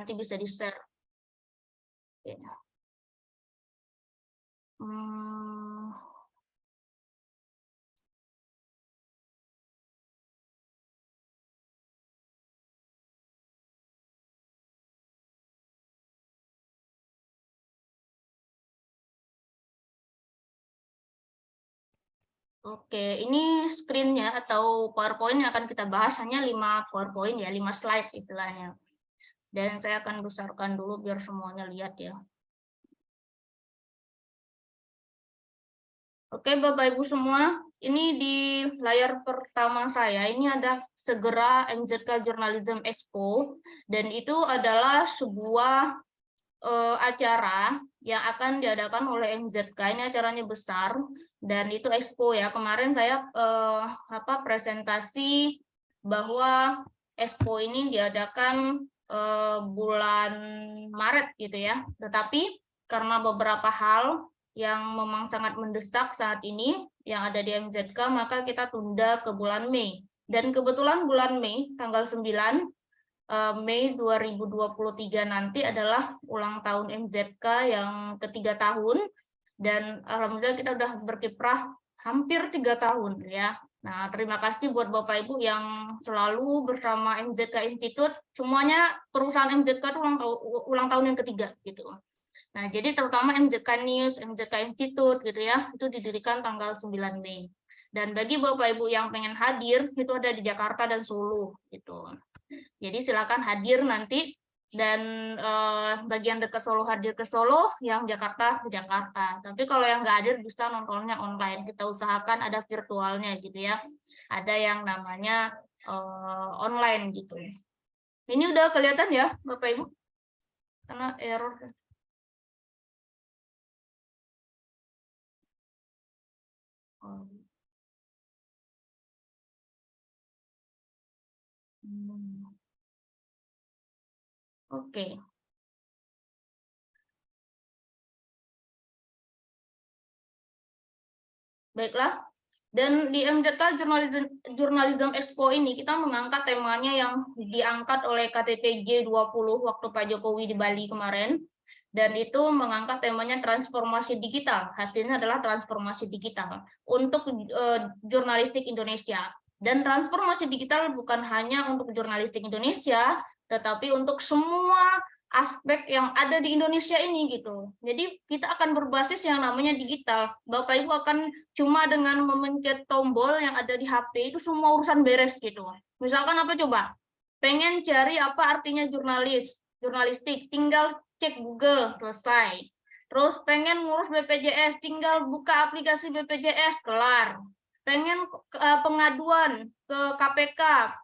nanti bisa di-share. Ya. Oke, ini screen-nya atau PowerPoint yang akan kita bahas hanya 5 PowerPoint ya, 5 slide istilahnya. Dan saya akan besarkan dulu biar semuanya lihat ya. Oke, Bapak Ibu semua, ini di layar pertama saya, ini ada Segera MZK Journalism Expo, dan itu adalah sebuah acara yang akan diadakan oleh MZK. Ini acaranya besar dan itu expo ya. Kemarin saya presentasi bahwa expo ini diadakan bulan Maret gitu ya. Tetapi karena beberapa hal yang memang sangat mendesak saat ini yang ada di MZK, maka kita tunda ke bulan Mei. Dan kebetulan bulan Mei tanggal 9 Mei 2023 nanti adalah ulang tahun MZK yang ketiga tahun, dan alhamdulillah kita udah berkiprah hampir 3 tahun ya. Nah, terima kasih buat Bapak Ibu yang selalu bersama MZK Institute. Semuanya perusahaan MZK itu ulang tahun yang ketiga gitu. Nah, jadi terutama MZK News, MZK Institute gitu ya, itu didirikan tanggal 9 Mei. Dan bagi Bapak Ibu yang pengen hadir, itu ada di Jakarta dan Solo gitu. Jadi silakan hadir nanti, dan bagian dekat Solo hadir ke Solo, yang Jakarta ke Jakarta. Tapi kalau yang nggak hadir bisa nontonnya online. Kita usahakan ada virtualnya gitu ya. Ada yang namanya online gitu. Ini udah kelihatan ya Bapak Ibu? Karena error. Oke. Baiklah. Dan di MZK Journalism Expo ini kita mengangkat temanya yang diangkat oleh KTT G20 waktu Pak Jokowi di Bali kemarin. Dan itu mengangkat temanya transformasi digital. Hasilnya adalah transformasi digital untuk jurnalistik Indonesia. Dan transformasi digital bukan hanya untuk jurnalistik Indonesia, tetapi untuk semua aspek yang ada di Indonesia ini gitu. Jadi kita akan berbasis yang namanya digital. Bapak Ibu akan cuma dengan memencet tombol yang ada di HP itu semua urusan beres gitu. Misalkan apa coba? Pengen cari apa artinya jurnalistik, tinggal cek Google, selesai. Terus pengen ngurus BPJS, tinggal buka aplikasi BPJS, kelar. Pengen pengaduan ke KPK,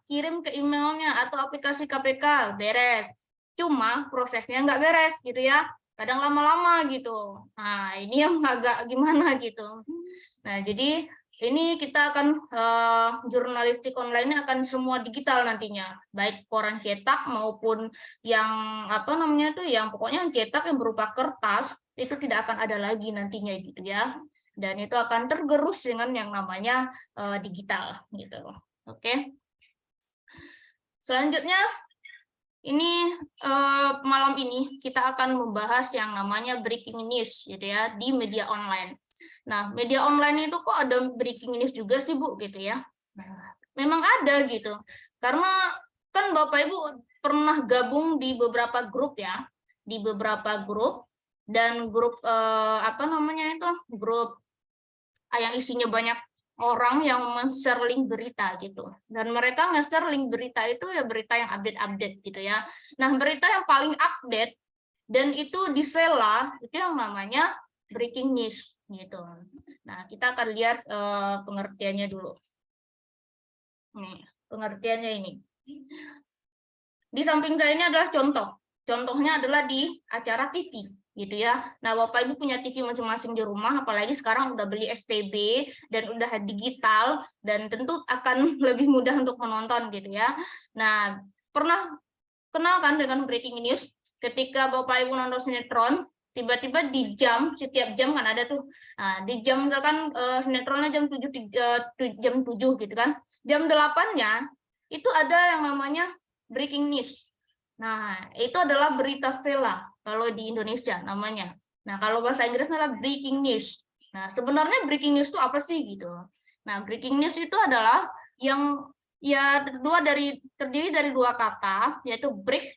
kirim ke emailnya atau aplikasi KPK, beres. Cuma prosesnya nggak beres gitu ya, kadang lama-lama gitu. Nah, ini yang agak gimana gitu. Nah, jadi ini kita akan jurnalistik online akan semua digital nantinya, baik koran cetak maupun yang yang pokoknya yang cetak yang berupa kertas itu tidak akan ada lagi nantinya gitu ya. Dan itu akan tergerus dengan yang namanya digital gitu. Oke. Selanjutnya ini malam ini kita akan membahas yang namanya breaking news gitu ya di media online. Nah, media online itu kok ada breaking news juga sih Bu gitu ya. Nah, memang ada gitu. Karena kan Bapak Ibu pernah gabung di beberapa grup ya, di beberapa grup, dan grup grup yang isinya banyak orang yang men-share link berita gitu. Dan mereka nge-share link berita itu ya berita yang update-update gitu ya. Nah, berita yang paling update dan itu disela itu yang namanya breaking news gitu. Nah, kita akan lihat pengertiannya dulu. Nih, pengertiannya ini. Di samping saya ini adalah contoh. Contohnya adalah di acara TV gitu ya. Nah, Bapak Ibu punya TV masing-masing di rumah, apalagi sekarang udah beli STB dan udah digital, dan tentu akan lebih mudah untuk menonton gitu ya. Nah, pernah kenal kan dengan breaking news? Ketika Bapak Ibu nonton sinetron, tiba-tiba di jam, setiap jam kan ada tuh. Nah, di jam misalkan sinetronnya jam 7 gitu kan. Jam 8-nya itu ada yang namanya breaking news. Nah, itu adalah berita Stella kalau di Indonesia namanya. Nah, kalau bahasa Inggrisnya adalah breaking news. Nah, sebenarnya breaking news itu apa sih gitu. Nah, breaking news itu adalah yang ya terdiri dari dua kata, yaitu break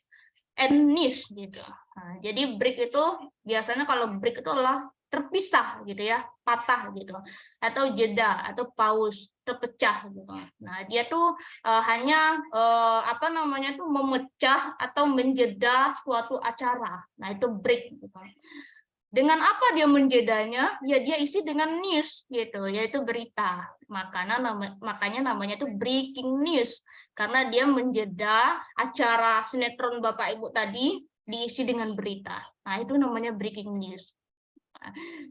and news gitu. Nah, jadi break itu biasanya kalau break itu adalah terpisah gitu ya, patah gitu, atau jeda atau pause, terpecah gitu. Nah, dia tuh hanya apa namanya tuh memecah atau menjeda suatu acara. Nah, itu break gitu. Dengan apa dia menjedanya? Ya dia isi dengan news gitu, yaitu berita. Makanya namanya itu breaking news karena dia menjeda acara sinetron Bapak Ibu tadi diisi dengan berita. Nah, itu namanya breaking news.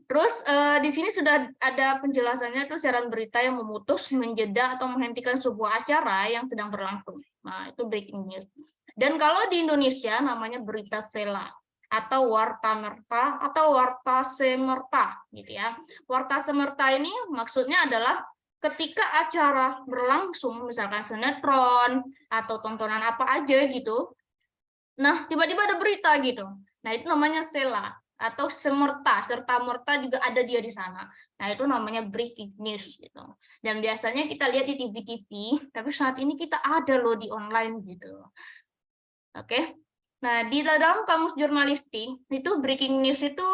Terus di sini sudah ada penjelasannya tuh siaran berita yang memutus, menjeda atau menghentikan sebuah acara yang sedang berlangsung. Nah, itu breaking news. Dan kalau di Indonesia namanya berita Sela atau warta merta atau warta semerta gitu ya. Warta semerta ini maksudnya adalah ketika acara berlangsung misalkan sinetron atau tontonan apa aja gitu. Nah, tiba-tiba ada berita gitu. Nah, itu namanya Sela atau semerta, serta merta juga ada dia di sana. Nah, itu namanya breaking news gitu. Dan biasanya kita lihat di TV-TV, tapi saat ini kita ada loh di online gitu. Oke. Nah, di dalam kamus jurnalistik itu breaking news itu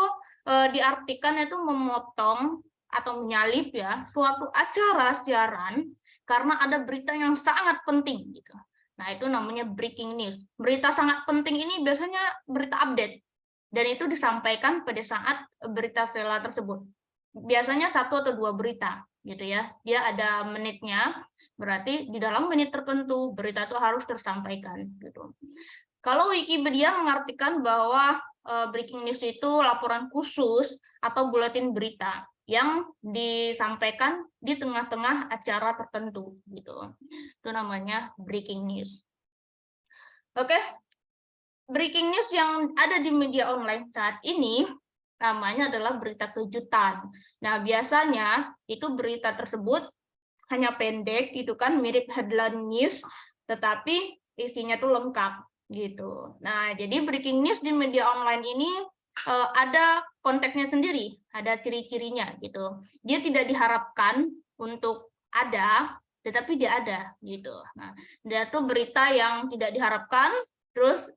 diartikan itu memotong atau menyalip ya suatu acara siaran karena ada berita yang sangat penting gitu. Nah, itu namanya breaking news. Berita sangat penting ini biasanya berita update dan itu disampaikan pada saat berita Stella tersebut. Biasanya satu atau dua berita gitu ya. Dia ada menitnya, berarti di dalam menit tertentu berita itu harus tersampaikan gitu. Kalau Wikipedia mengartikan bahwa breaking news itu laporan khusus atau buletin berita yang disampaikan di tengah-tengah acara tertentu gitu. Itu namanya breaking news. Oke. Breaking news yang ada di media online saat ini namanya adalah berita kejutan. Nah, biasanya itu berita tersebut hanya pendek gitu kan, mirip headline news, tetapi isinya tuh lengkap gitu. Nah, jadi breaking news di media online ini ada konteksnya sendiri, ada ciri-cirinya gitu. Dia tidak diharapkan untuk ada, tetapi dia ada gitu. Nah, dia tuh berita yang tidak diharapkan, terus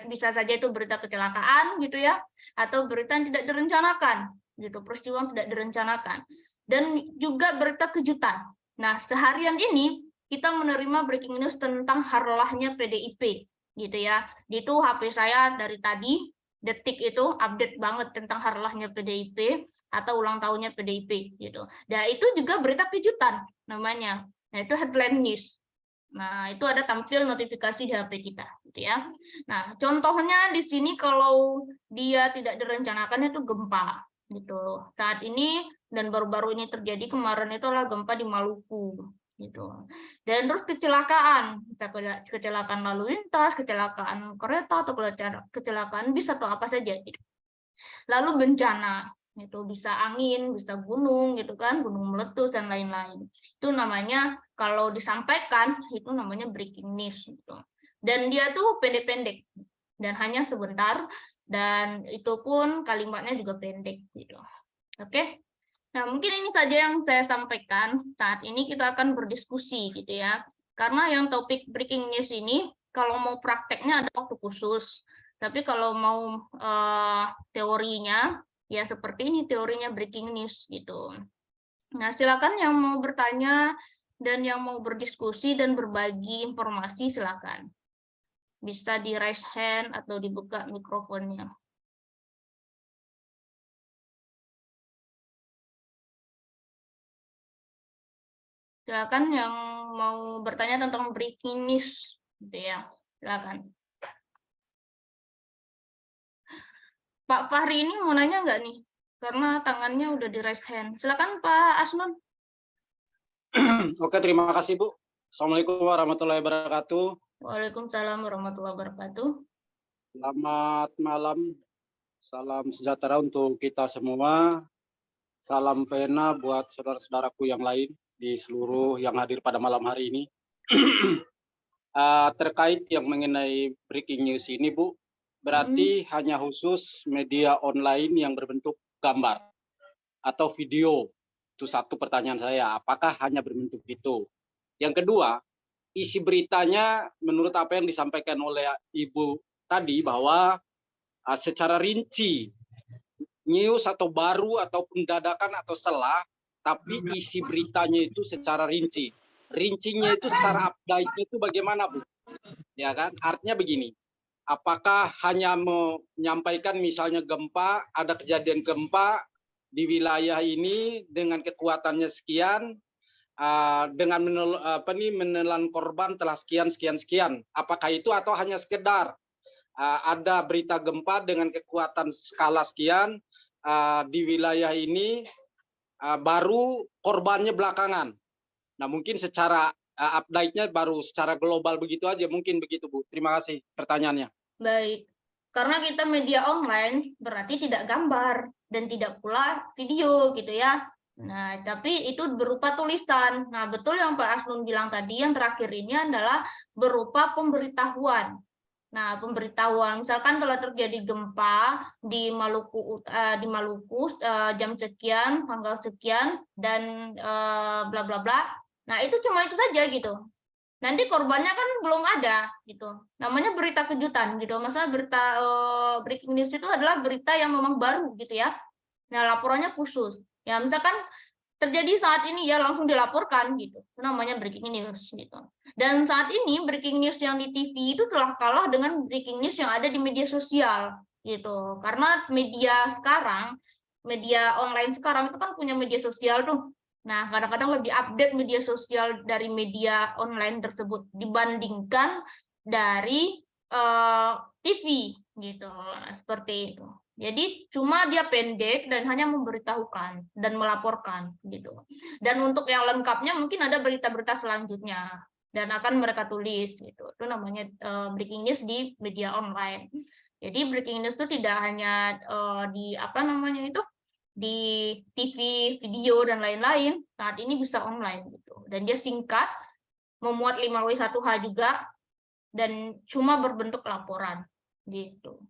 bisa saja itu berita kecelakaan gitu ya, atau berita yang tidak direncanakan gitu, peristiwa yang tidak direncanakan. Dan juga berita kejutan. Nah, seharian ini kita menerima breaking news tentang harlahnya PDIP gitu ya. Itu HP saya dari tadi detik itu update banget tentang harlahnya PDIP atau ulang tahunnya PDIP gitu. Dan itu juga berita kejutan namanya. Nah, itu headline news. Nah, itu ada tampil notifikasi di HP kita gitu ya. Nah, contohnya di sini kalau dia tidak direncanakan itu gempa gitu. Saat ini dan baru-baru ini terjadi kemarin itu adalah gempa di Maluku gitu. Dan terus kecelakaan, kecelakaan lalu lintas, kecelakaan kereta atau kecelakaan bis atau apa saja gitu. Lalu bencana itu bisa angin, bisa gunung gitu kan, gunung meletus dan lain-lain. Itu namanya kalau disampaikan itu namanya breaking news gitu. Dan dia tuh pendek-pendek dan hanya sebentar dan itu pun kalimatnya juga pendek gitu. Oke. Nah, mungkin ini saja yang saya sampaikan. Saat ini kita akan berdiskusi gitu ya. Karena yang topik breaking news ini kalau mau prakteknya ada waktu khusus. Tapi kalau mau teorinya ya seperti ini teorinya breaking news gitu. Nah, silakan yang mau bertanya dan yang mau berdiskusi dan berbagi informasi silakan. Bisa di raise hand atau dibuka mikrofonnya. Silakan yang mau bertanya tentang breaking news, gitu ya. Silakan. Pak Fahri ini mau nanya nggak nih? Karena tangannya udah di raise hand. Silakan Pak Asnun. Oke, terima kasih Bu. Assalamualaikum warahmatullahi wabarakatuh. Waalaikumsalam warahmatullahi wabarakatuh. Selamat malam. Salam sejahtera untuk kita semua. Salam pena buat saudara-saudaraku yang lain di seluruh yang hadir pada malam hari ini. terkait yang mengenai breaking news ini, Bu, berarti hanya khusus media online yang berbentuk gambar atau video? Itu satu pertanyaan saya, apakah hanya berbentuk itu? Yang kedua, isi beritanya menurut apa yang disampaikan oleh Ibu tadi bahwa secara rinci news atau baru ataupun dadakan atau selah, tapi isi beritanya itu secara rinci. Rincinya itu secara update itu bagaimana, Bu? Ya kan? Artinya begini, apakah hanya menyampaikan misalnya gempa, ada kejadian gempa di wilayah ini dengan kekuatannya sekian, dengan menelan korban telah sekian sekian sekian. Apakah itu atau hanya sekedar ada berita gempa dengan kekuatan skala sekian di wilayah ini, baru korbannya belakangan. Nah, mungkin secara update-nya baru secara global begitu aja, mungkin begitu, Bu. Terima kasih pertanyaannya. Baik, karena kita media online berarti tidak gambar dan tidak pula video gitu ya. Nah, tapi itu berupa tulisan. Nah, betul yang Pak Asnun bilang tadi, yang terakhir ini adalah berupa pemberitahuan. Nah, pemberitahuan, misalkan kalau terjadi gempa di Maluku, jam sekian, tanggal sekian, dan bla bla bla. Nah, itu cuma itu saja gitu. Nanti korbannya kan belum ada gitu. Namanya berita kejutan gitu. Masalah berita breaking news itu adalah berita yang memang baru gitu ya. Nah, laporannya khusus. Ya, misalkan terjadi saat ini ya langsung dilaporkan gitu. Itu namanya breaking news gitu. Dan saat ini breaking news yang di TV itu telah kalah dengan breaking news yang ada di media sosial gitu. Karena media sekarang, media online sekarang itu kan punya media sosial tuh. Nah, kadang-kadang lebih update media sosial dari media online tersebut dibandingkan dari TV gitu. Nah, seperti itu. Jadi cuma dia pendek dan hanya memberitahukan dan melaporkan gitu. Dan untuk yang lengkapnya mungkin ada berita-berita selanjutnya dan akan mereka tulis gitu. Itu namanya breaking news di media online. Jadi breaking news itu tidak hanya di apa namanya itu di TV, video dan lain-lain. Saat ini bisa online gitu. Dan dia singkat, memuat 5W1H juga dan cuma berbentuk laporan gitu.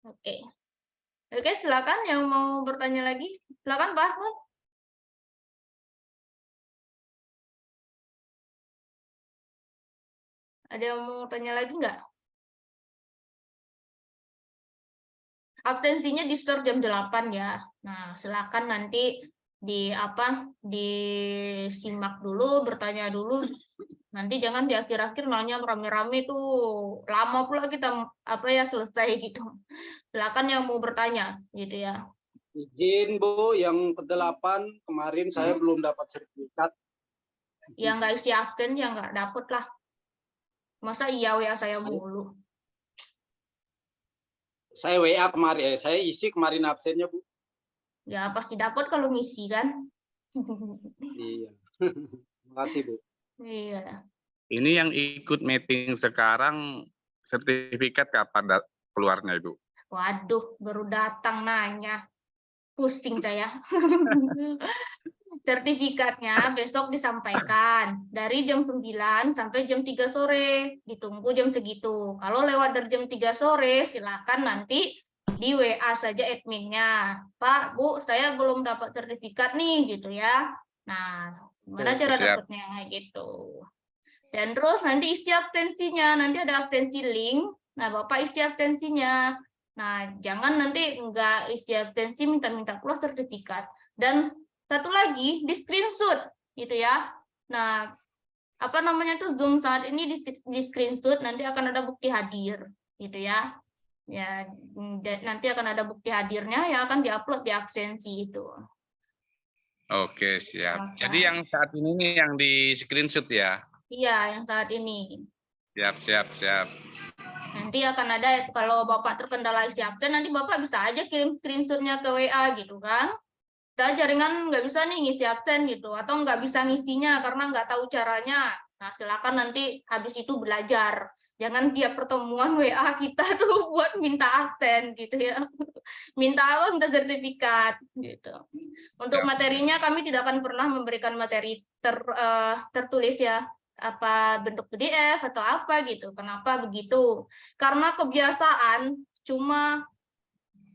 Oke. Oke, silakan yang mau bertanya lagi. Silakan Pak Asmun. Ada yang mau tanya lagi nggak? Absensinya di store jam 8 ya. Nah, silakan nanti disimak dulu, bertanya dulu. Nanti jangan di akhir-akhir nanya rame-rame tuh lama pula kita selesai gitu. Silakan yang mau bertanya gitu ya. Izin, Bu, yang ke-8 kemarin saya belum dapat sertifikat. Yang nggak isi absen ya nggak dapet lah. Masa iya WA saya mulu. Saya WA kemarin, saya isi kemarin absennya, Bu. Ya pasti dapat kalau ngisi kan. Iya. Terima kasih, Bu. Iya. Ini yang ikut meeting sekarang sertifikat kapan keluarnya, Ibu? Waduh, baru datang nanya. Pusing saya. Sertifikatnya besok disampaikan dari jam 9 sampai jam 3 sore. Ditunggu jam segitu. Kalau lewat dari jam 3 sore, silakan nanti di WA saja adminnya. Pak, Bu, saya belum dapat sertifikat nih, gitu ya. Nah, gimana cara dapatnya gitu. Dan terus nanti isi absensinya, nanti ada absensi link. Nah, Bapak isi absensinya. Nah, jangan nanti enggak isi absensi minta-minta keluar sertifikat. Dan satu lagi di screenshot gitu ya. Nah, apa namanya tuh Zoom saat ini di screenshot nanti akan ada bukti hadir gitu ya. Ya, nanti akan ada bukti hadirnya yang akan diupload di absensi itu. Oke, siap. Jadi yang saat ini nih yang di screenshot ya? Iya, yang saat ini. Siap. Nanti akan ada, kalau Bapak terkendala isi absen, nanti Bapak bisa aja kirim screenshot-nya ke WA gitu kan. Kita jaringan nggak bisa nih ngisi absen gitu, atau nggak bisa ngisinya karena nggak tahu caranya. Nah, silakan nanti habis itu belajar. Jangan tiap pertemuan WA kita tuh buat minta absen gitu ya. Minta apa? Minta sertifikat gitu. Untuk materinya kami tidak akan pernah memberikan materi tertulis ya. apa bentuk PDF atau apa gitu. Kenapa begitu? Karena kebiasaan cuma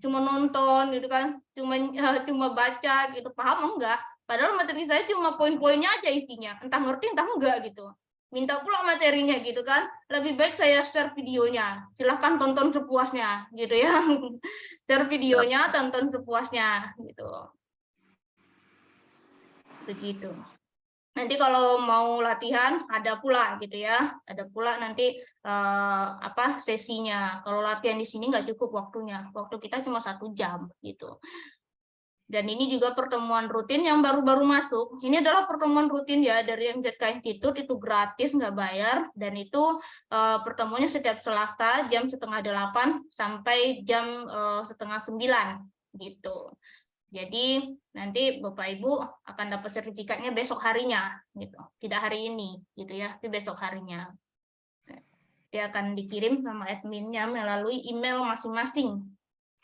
nonton gitu kan, cuma baca gitu, paham enggak? Padahal materi saya cuma poin-poinnya aja isinya, entah ngerti entah enggak gitu. Minta pula materinya gitu kan, lebih baik saya share videonya, silahkan tonton sepuasnya gitu ya. Share videonya, tonton sepuasnya gitu. Begitu. Nanti kalau mau latihan ada pula gitu ya, ada pula nanti apa sesinya. Kalau latihan di sini nggak cukup waktunya, waktu kita cuma 1 jam gitu. Dan ini juga pertemuan rutin yang baru-baru masuk. Ini adalah pertemuan rutin ya dari MZK Institute, itu gratis nggak bayar, dan itu pertemuannya setiap Selasa jam 7:30 sampai jam 8:30 gitu. Jadi nanti Bapak Ibu akan dapat sertifikatnya besok harinya gitu. Tidak hari ini gitu ya, tapi besok harinya. Dia akan dikirim sama adminnya melalui email masing-masing.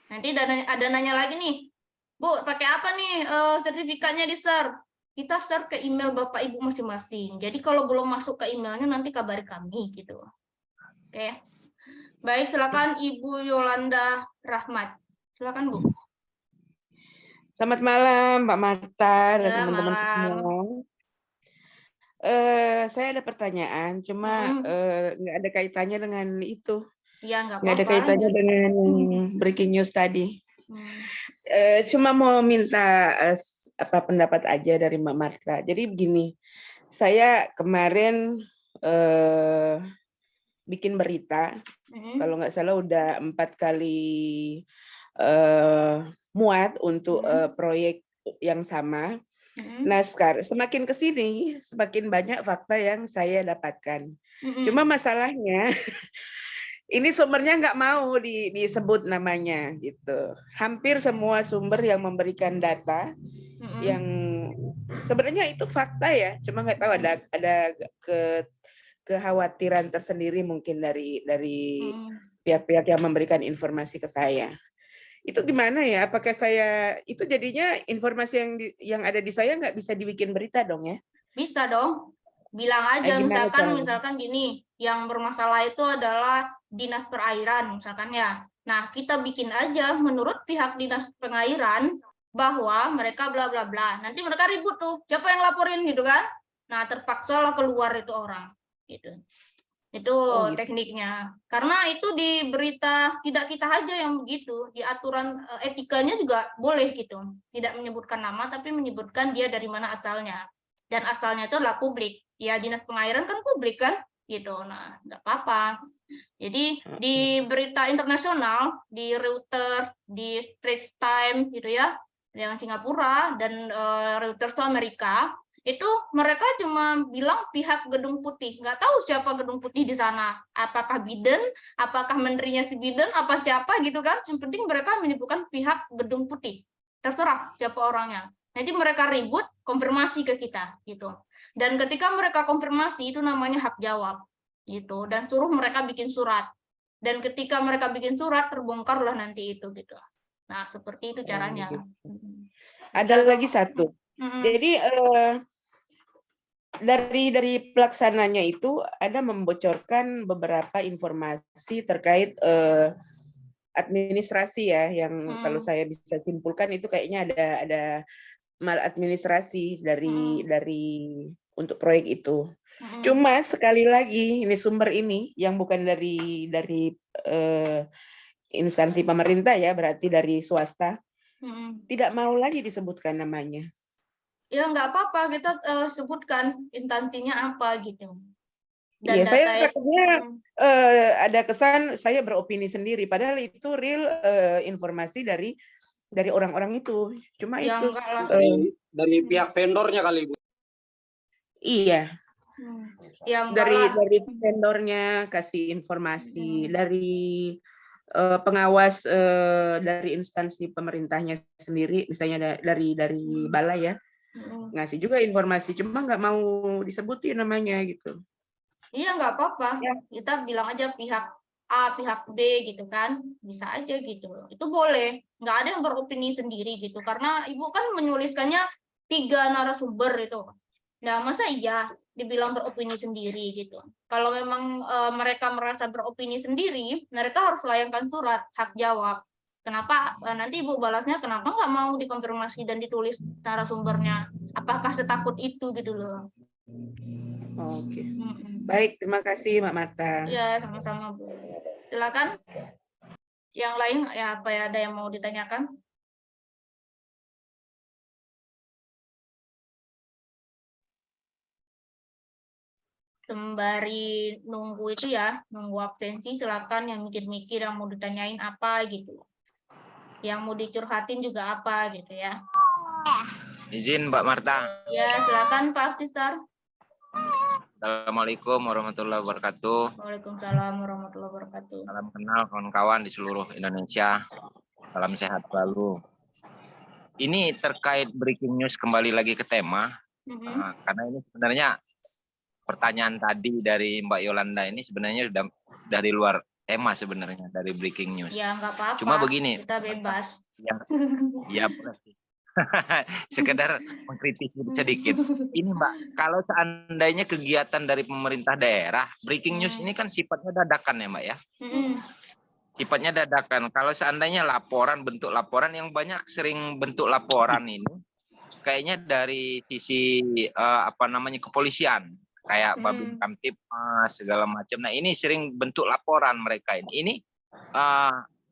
Nanti ada nanya lagi nih, Bu, pakai apa nih sertifikatnya di-share? Kita share ke email Bapak Ibu masing-masing. Jadi kalau belum masuk ke emailnya nanti kabari kami gitu. Oke. Baik, silakan Ibu Yolanda Rahmat. Silakan Bu. Selamat malam, Mbak Marta dan Ya, teman-teman malam. semua. Saya ada pertanyaan, cuma nggak ada kaitannya dengan itu, Ya, nggak nggak ada apa-apa. kaitannya dengan breaking news tadi. Hmm. Cuma mau minta apa pendapat aja dari Mbak Marta. Jadi begini, saya kemarin bikin berita, kalau nggak salah udah 4 kali muat untuk proyek yang sama. Nah, sekarang semakin ke sini, semakin banyak fakta yang saya dapatkan. Cuma masalahnya, ini sumbernya nggak mau disebut namanya, gitu. Hampir semua sumber yang memberikan data, yang sebenarnya itu fakta ya, cuma nggak tahu ada kekhawatiran tersendiri mungkin dari pihak-pihak yang memberikan informasi ke saya. Itu gimana ya? Apakah saya itu jadinya informasi yang ada di saya nggak bisa dibikin berita dong ya? Bisa dong. Bilang aja misalkan gini, yang bermasalah itu adalah dinas perairan misalkan ya. Nah, kita bikin aja menurut pihak dinas pengairan bahwa mereka bla bla bla. Nanti mereka ribut tuh, siapa yang laporin gitu kan? Nah, terpaksa lah keluar itu orang gitu. Itu tekniknya. Karena itu di berita tidak kita aja yang begitu, di aturan etikanya juga boleh gitu. Tidak menyebutkan nama tapi menyebutkan dia dari mana asalnya. Dan asalnya itu adalah publik. Ya dinas pengairan kan publik kan gitu. Nah, nggak apa-apa. Jadi di berita internasional, di Reuters, di Straits Times gitu ya, yang Singapura dan Reuters itu Amerika, itu mereka cuma bilang pihak Gedung Putih, nggak tahu siapa Gedung Putih di sana, apakah Biden, apakah menterinya si Biden, apa siapa gitu kan, yang penting mereka menyebutkan pihak Gedung Putih, terserah siapa orangnya. Nanti mereka ribut, konfirmasi ke kita gitu, dan ketika mereka konfirmasi itu namanya hak jawab gitu, dan suruh mereka bikin surat, dan ketika mereka bikin surat terbongkarlah nanti itu gitu. Nah seperti itu caranya. Ada lagi satu. Jadi dari pelaksananya itu ada membocorkan beberapa informasi terkait administrasi ya, yang kalau saya bisa simpulkan itu kayaknya ada maladministrasi dari untuk proyek itu. Cuma sekali lagi ini sumber ini yang bukan dari instansi pemerintah ya, berarti dari swasta, tidak mau lagi disebutkan namanya. Ya nggak apa-apa, kita sebutkan instansinya apa gitu. Iya, saya takutnya ada kesan saya beropini sendiri, padahal itu real informasi dari orang-orang itu. Cuma ya, itu dari pihak vendornya kali Bu. Iya. Yang dari vendornya kasih informasi, dari pengawas dari instansi pemerintahnya sendiri, misalnya dari balai ya, ngasih juga informasi, cuma nggak mau disebutin namanya gitu. Iya nggak apa-apa, kita bilang aja pihak A, pihak B gitu kan, bisa aja gitu. Itu boleh, nggak ada yang beropini sendiri gitu, karena Ibu kan menuliskannya 3 narasumber itu. Nah masa iya dibilang beropini sendiri gitu. Kalau memang mereka merasa beropini sendiri, mereka harus layangkan surat hak jawab. Kenapa nanti Ibu balasnya kenapa nggak mau dikonfirmasi dan ditulis narasumbernya? Apakah setakut itu gitu loh? Oke. Baik, terima kasih Mbak Marta. Ya, sama-sama Bu. Silakan. Yang lain ya apa ya, ada yang mau ditanyakan? Sembari nunggu itu ya, nunggu absensi, silakan yang mikir-mikir yang mau ditanyain apa gitu. Yang mau dicurhatin juga apa gitu ya. Izin Mbak Marta. Ya, silakan Pak Aftisar. Assalamualaikum warahmatullahi wabarakatuh. Waalaikumsalam warahmatullahi wabarakatuh. Salam kenal kawan-kawan di seluruh Indonesia. Salam sehat selalu. Ini terkait breaking news, kembali lagi ke tema. Karena ini sebenarnya pertanyaan tadi dari Mbak Yolanda ini sebenarnya sudah dari luar tema sebenarnya, dari breaking news. Ya, nggak apa-apa. Cuma begini. Kita bebas. Ya boleh sih. Sekedar mengkritik sedikit. Ini Mbak, kalau seandainya kegiatan dari pemerintah daerah, breaking news ini kan sifatnya dadakan ya Mbak ya? Sifatnya dadakan. Kalau seandainya laporan, bentuk laporan yang banyak sering bentuk laporan ini, kayaknya dari sisi kepolisian, kayak Babin Kamtibmas segala macam. Nah ini sering bentuk laporan mereka ini. Ini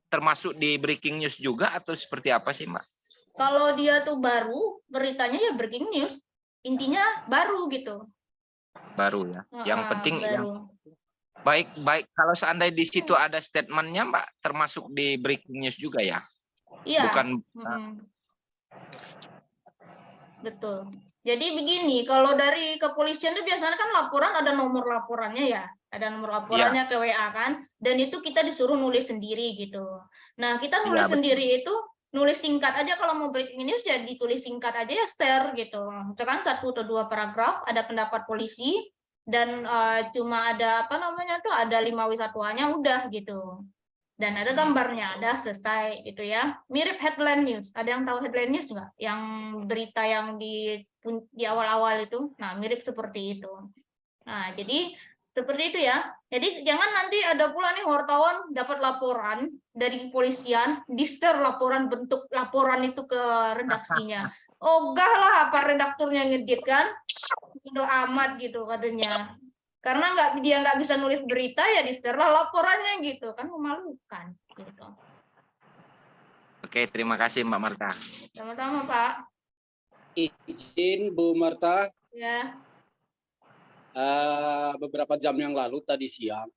termasuk di breaking news juga atau seperti apa sih Mbak? Kalau dia tuh baru, beritanya ya breaking news. Intinya baru gitu. Baru ya. Yang penting baru. yang baik kalau seandainya di situ ada statementnya Mbak, termasuk di breaking news juga ya? Iya. Bukan. Betul. Jadi begini, kalau dari kepolisian itu biasanya kan laporan ada nomor laporannya ya. Ada nomor laporannya ke WA kan. Dan itu kita disuruh nulis sendiri gitu. Nah, kita nulis sendiri itu nulis singkat aja. Kalau mau breaking news ya ditulis singkat aja ya, share gitu. Misalkan 1 atau 2 paragraf ada pendapat polisi dan cuma ada ada 5 wisatuannya udah gitu. Dan ada gambarnya, ada selesai gitu ya. Mirip headline news. Ada yang tahu headline news nggak? Yang berita yang di awal-awal itu. Nah, mirip seperti itu. Nah, jadi seperti itu ya. Jadi jangan nanti ada pula nih wartawan dapat laporan dari kepolisian, di-share laporan, bentuk laporan itu ke redaksinya. Ogah lah apa redakturnya ngedit kan? Itu amat gitu katanya. Karena dia nggak bisa nulis berita ya di-share lah laporannya gitu kan, memalukan gitu. Oke, terima kasih Mbak Marta. Sama-sama Pak. Izin Bu Marta. Ya. Beberapa jam yang lalu tadi siang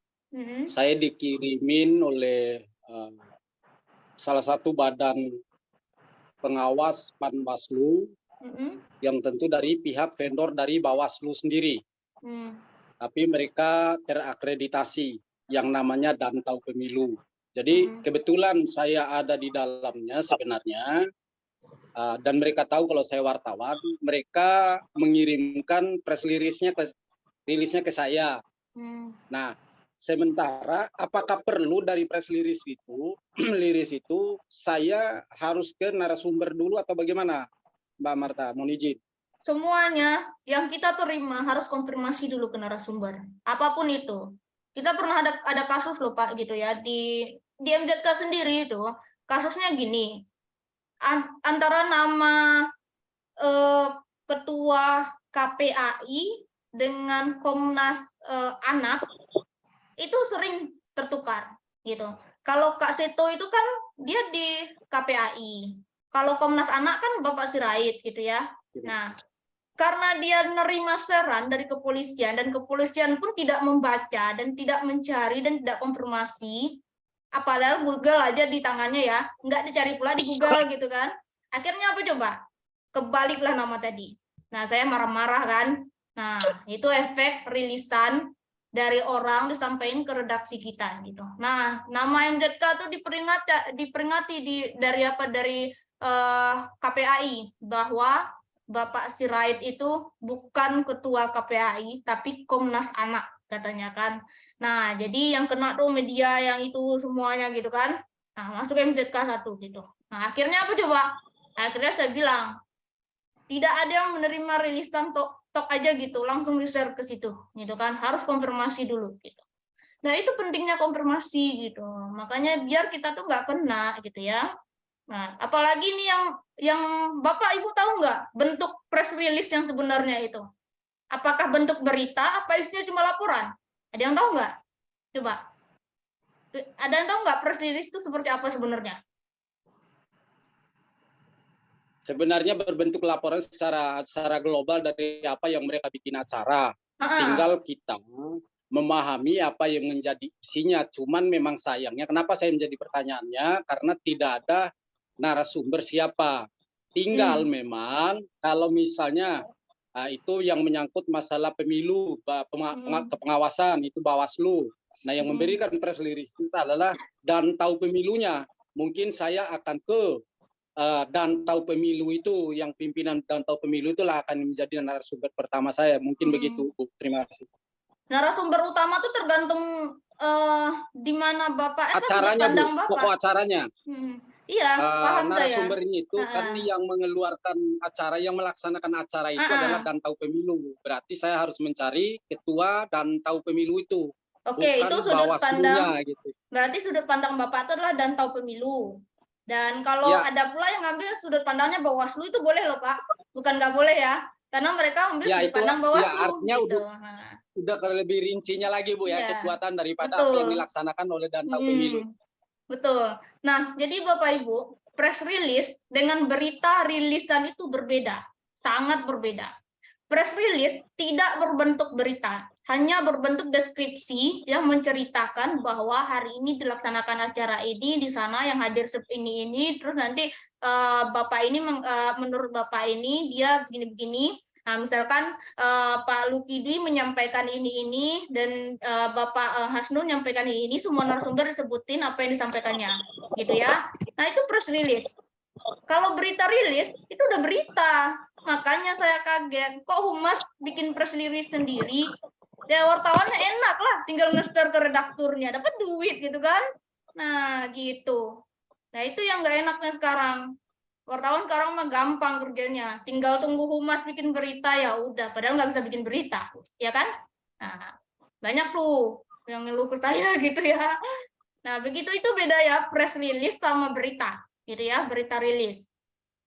saya dikirimin oleh salah satu badan pengawas Panwaslu yang tentu dari pihak vendor dari Bawaslu sendiri. Tapi mereka terakreditasi yang namanya Dantau Pemilu. Jadi kebetulan saya ada di dalamnya sebenarnya, dan mereka tahu kalau saya wartawan, mereka mengirimkan press rilisnya ke saya. Nah, sementara apakah perlu dari press release itu saya harus ke narasumber dulu atau bagaimana, Mbak Marta? Mohon izin. Semuanya yang kita terima harus konfirmasi dulu ke narasumber. Apapun itu. Kita pernah ada kasus loh Pak gitu ya di MZK sendiri itu. Kasusnya gini. Antara nama ketua KPAI dengan Komnas Anak itu sering tertukar gitu. Kalau Kak Seto itu kan dia di KPAI. Kalau Komnas Anak kan Bapak Sirait gitu ya. Nah, karena dia menerima seran dari kepolisian dan kepolisian pun tidak membaca dan tidak mencari dan tidak konfirmasi, padahal Google aja di tangannya ya, nggak dicari pula di Google gitu kan. Akhirnya apa coba? Kebaliklah nama tadi. Nah, saya marah-marah kan. Nah, itu efek rilisan dari orang disampaikan ke redaksi kita gitu. Nah, nama MZK itu diperingati dari KPAI bahwa Bapak Sirait itu bukan ketua KPAI tapi Komnas Anak katanya kan. Nah, jadi yang kena tuh media yang itu semuanya gitu kan. Nah, masuk MZK 1 gitu. Nah, akhirnya apa coba? Akhirnya saya bilang tidak ada yang menerima rilisan tok aja gitu, langsung di-share ke situ, gitu kan, harus konfirmasi dulu, gitu. Nah, itu pentingnya konfirmasi, gitu. Makanya biar kita tuh nggak kena, gitu ya. Nah, apalagi nih yang Bapak Ibu tahu nggak bentuk press release yang sebenarnya itu? Apakah bentuk berita, apa isinya cuma laporan? Ada yang tahu nggak? Coba. Ada yang tahu nggak press release itu seperti apa sebenarnya? Sebenarnya berbentuk laporan secara global dari apa yang mereka bikin acara. Tinggal kita memahami apa yang menjadi isinya. Cuman memang sayangnya, kenapa saya menjadi pertanyaannya? Karena tidak ada narasumber siapa. Tinggal memang kalau misalnya itu yang menyangkut masalah pemilu, pengawasan, itu Bawaslu. Nah, yang memberikan press release itu adalah dan tahu pemilunya. Mungkin saya akan ke dan tahu pemilu itu, yang pimpinan dan tahu pemilu itulah akan menjadi narasumber pertama saya. Mungkin begitu, Bu. Terima kasih. Narasumber utama tuh tergantung di mana Bapak, acaranya, Bu, Bapak. pokok acaranya. Iya, paham saya. Narasumbernya itu kan yang mengeluarkan acara, yang melaksanakan acara itu adalah dan tahu pemilu. Berarti saya harus mencari ketua dan tahu pemilu itu. Oke, itu sudut pandang. Gitu. Berarti sudut pandang Bapak itu adalah dan tahu pemilu. Dan kalau ada pula yang ngambil sudut pandangnya Bawaslu, itu boleh loh, Pak. Bukan nggak boleh ya. Karena mereka ambil sudut pandang Bawaslu. Artinya gitu. Udah lebih rincinya lagi, Bu, ya, kekuatan daripada apa yang dilaksanakan oleh dan tahu pemilu. Betul. Nah, jadi Bapak Ibu, press release dengan berita rilisan itu berbeda. Sangat berbeda. Press release tidak berbentuk berita, hanya berbentuk deskripsi yang menceritakan bahwa hari ini dilaksanakan acara ini, di sana yang hadir ini, terus nanti Bapak ini menurut Bapak ini dia begini-begini. Nah, misalkan Pak Lukidi menyampaikan ini dan Bapak Hasnun menyampaikan ini, semua narasumber disebutin apa yang disampaikannya, gitu ya. Nah, itu press release. Kalau berita rilis itu udah berita, makanya saya kaget. Kok Humas bikin press release sendiri? Ya wartawannya enak lah, tinggal nge-share ke redakturnya, dapat duit gitu kan? Nah gitu. Nah itu yang nggak enaknya sekarang. Wartawan sekarang mah gampang kerjanya, tinggal tunggu Humas bikin berita ya udah. Padahal nggak bisa bikin berita, ya kan? Nah banyak tuh yang ngeluh ke saya gitu ya. Nah begitu itu beda ya press release sama berita. Gitu ya, berita rilis.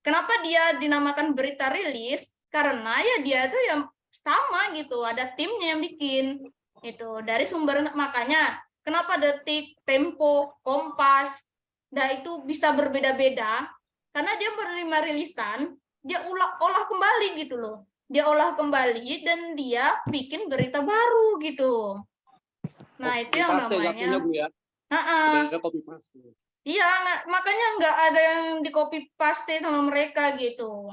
Kenapa dia dinamakan berita rilis? Karena ya dia itu yang sama gitu, ada timnya yang bikin. Itu dari sumber, makanya kenapa Detik, Tempo, Kompas, nah itu bisa berbeda-beda karena dia menerima rilisan, dia olah kembali gitu loh. Dia olah kembali dan dia bikin berita baru gitu. Nah, itu yang namanya Copy paste. Iya, makanya nggak ada yang di copy paste sama mereka gitu.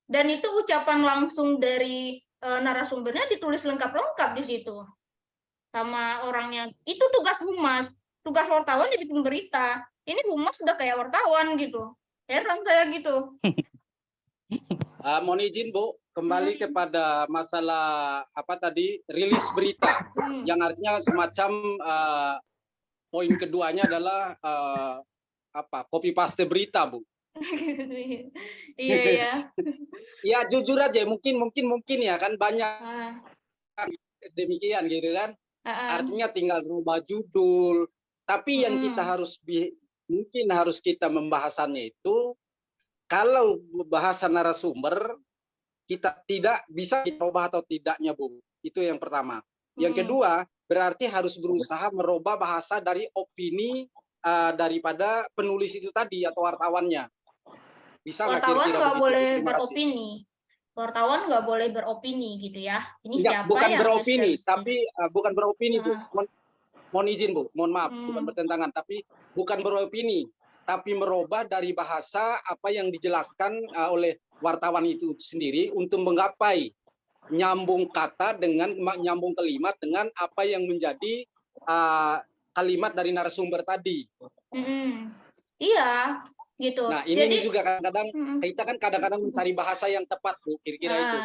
Dan itu ucapan langsung dari narasumbernya ditulis lengkap-lengkap di situ. Sama orangnya. Itu tugas Humas. Tugas wartawan dia bikin berita. Ini Humas sudah kayak wartawan gitu. Heran saya gitu. Mohon izin, Bu, kembali kepada masalah apa tadi, rilis berita. Yang artinya semacam poin keduanya adalah copy paste berita, Bu. Iya ya. Ya jujur aja, mungkin ya kan banyak demikian gitu kan. Artinya tinggal rubah judul. Tapi yang kita mungkin harus kita membahasannya itu, kalau bahasa narasumber kita tidak bisa kita ubah atau tidaknya, Bu. Itu yang pertama. Yang kedua, berarti harus berusaha merubah bahasa dari opini daripada penulis itu tadi atau wartawannya. Bisa wartawan nggak boleh beropini. Wartawan nggak boleh beropini gitu ya. Ini siapa bukan yang beropini, tapi bukan beropini, Bu. Mohon izin, Bu. Mohon maaf, bukan bertentangan, tapi bukan beropini, tapi merubah dari bahasa apa yang dijelaskan oleh wartawan itu sendiri untuk menggapai nyambung kata dengan nyambung kalimat dengan apa yang menjadi kalimat dari narasumber tadi. Iya, gitu. Nah, ini juga kadang-kadang kita kan kadang-kadang mencari bahasa yang tepat, Bu, kira-kira itu.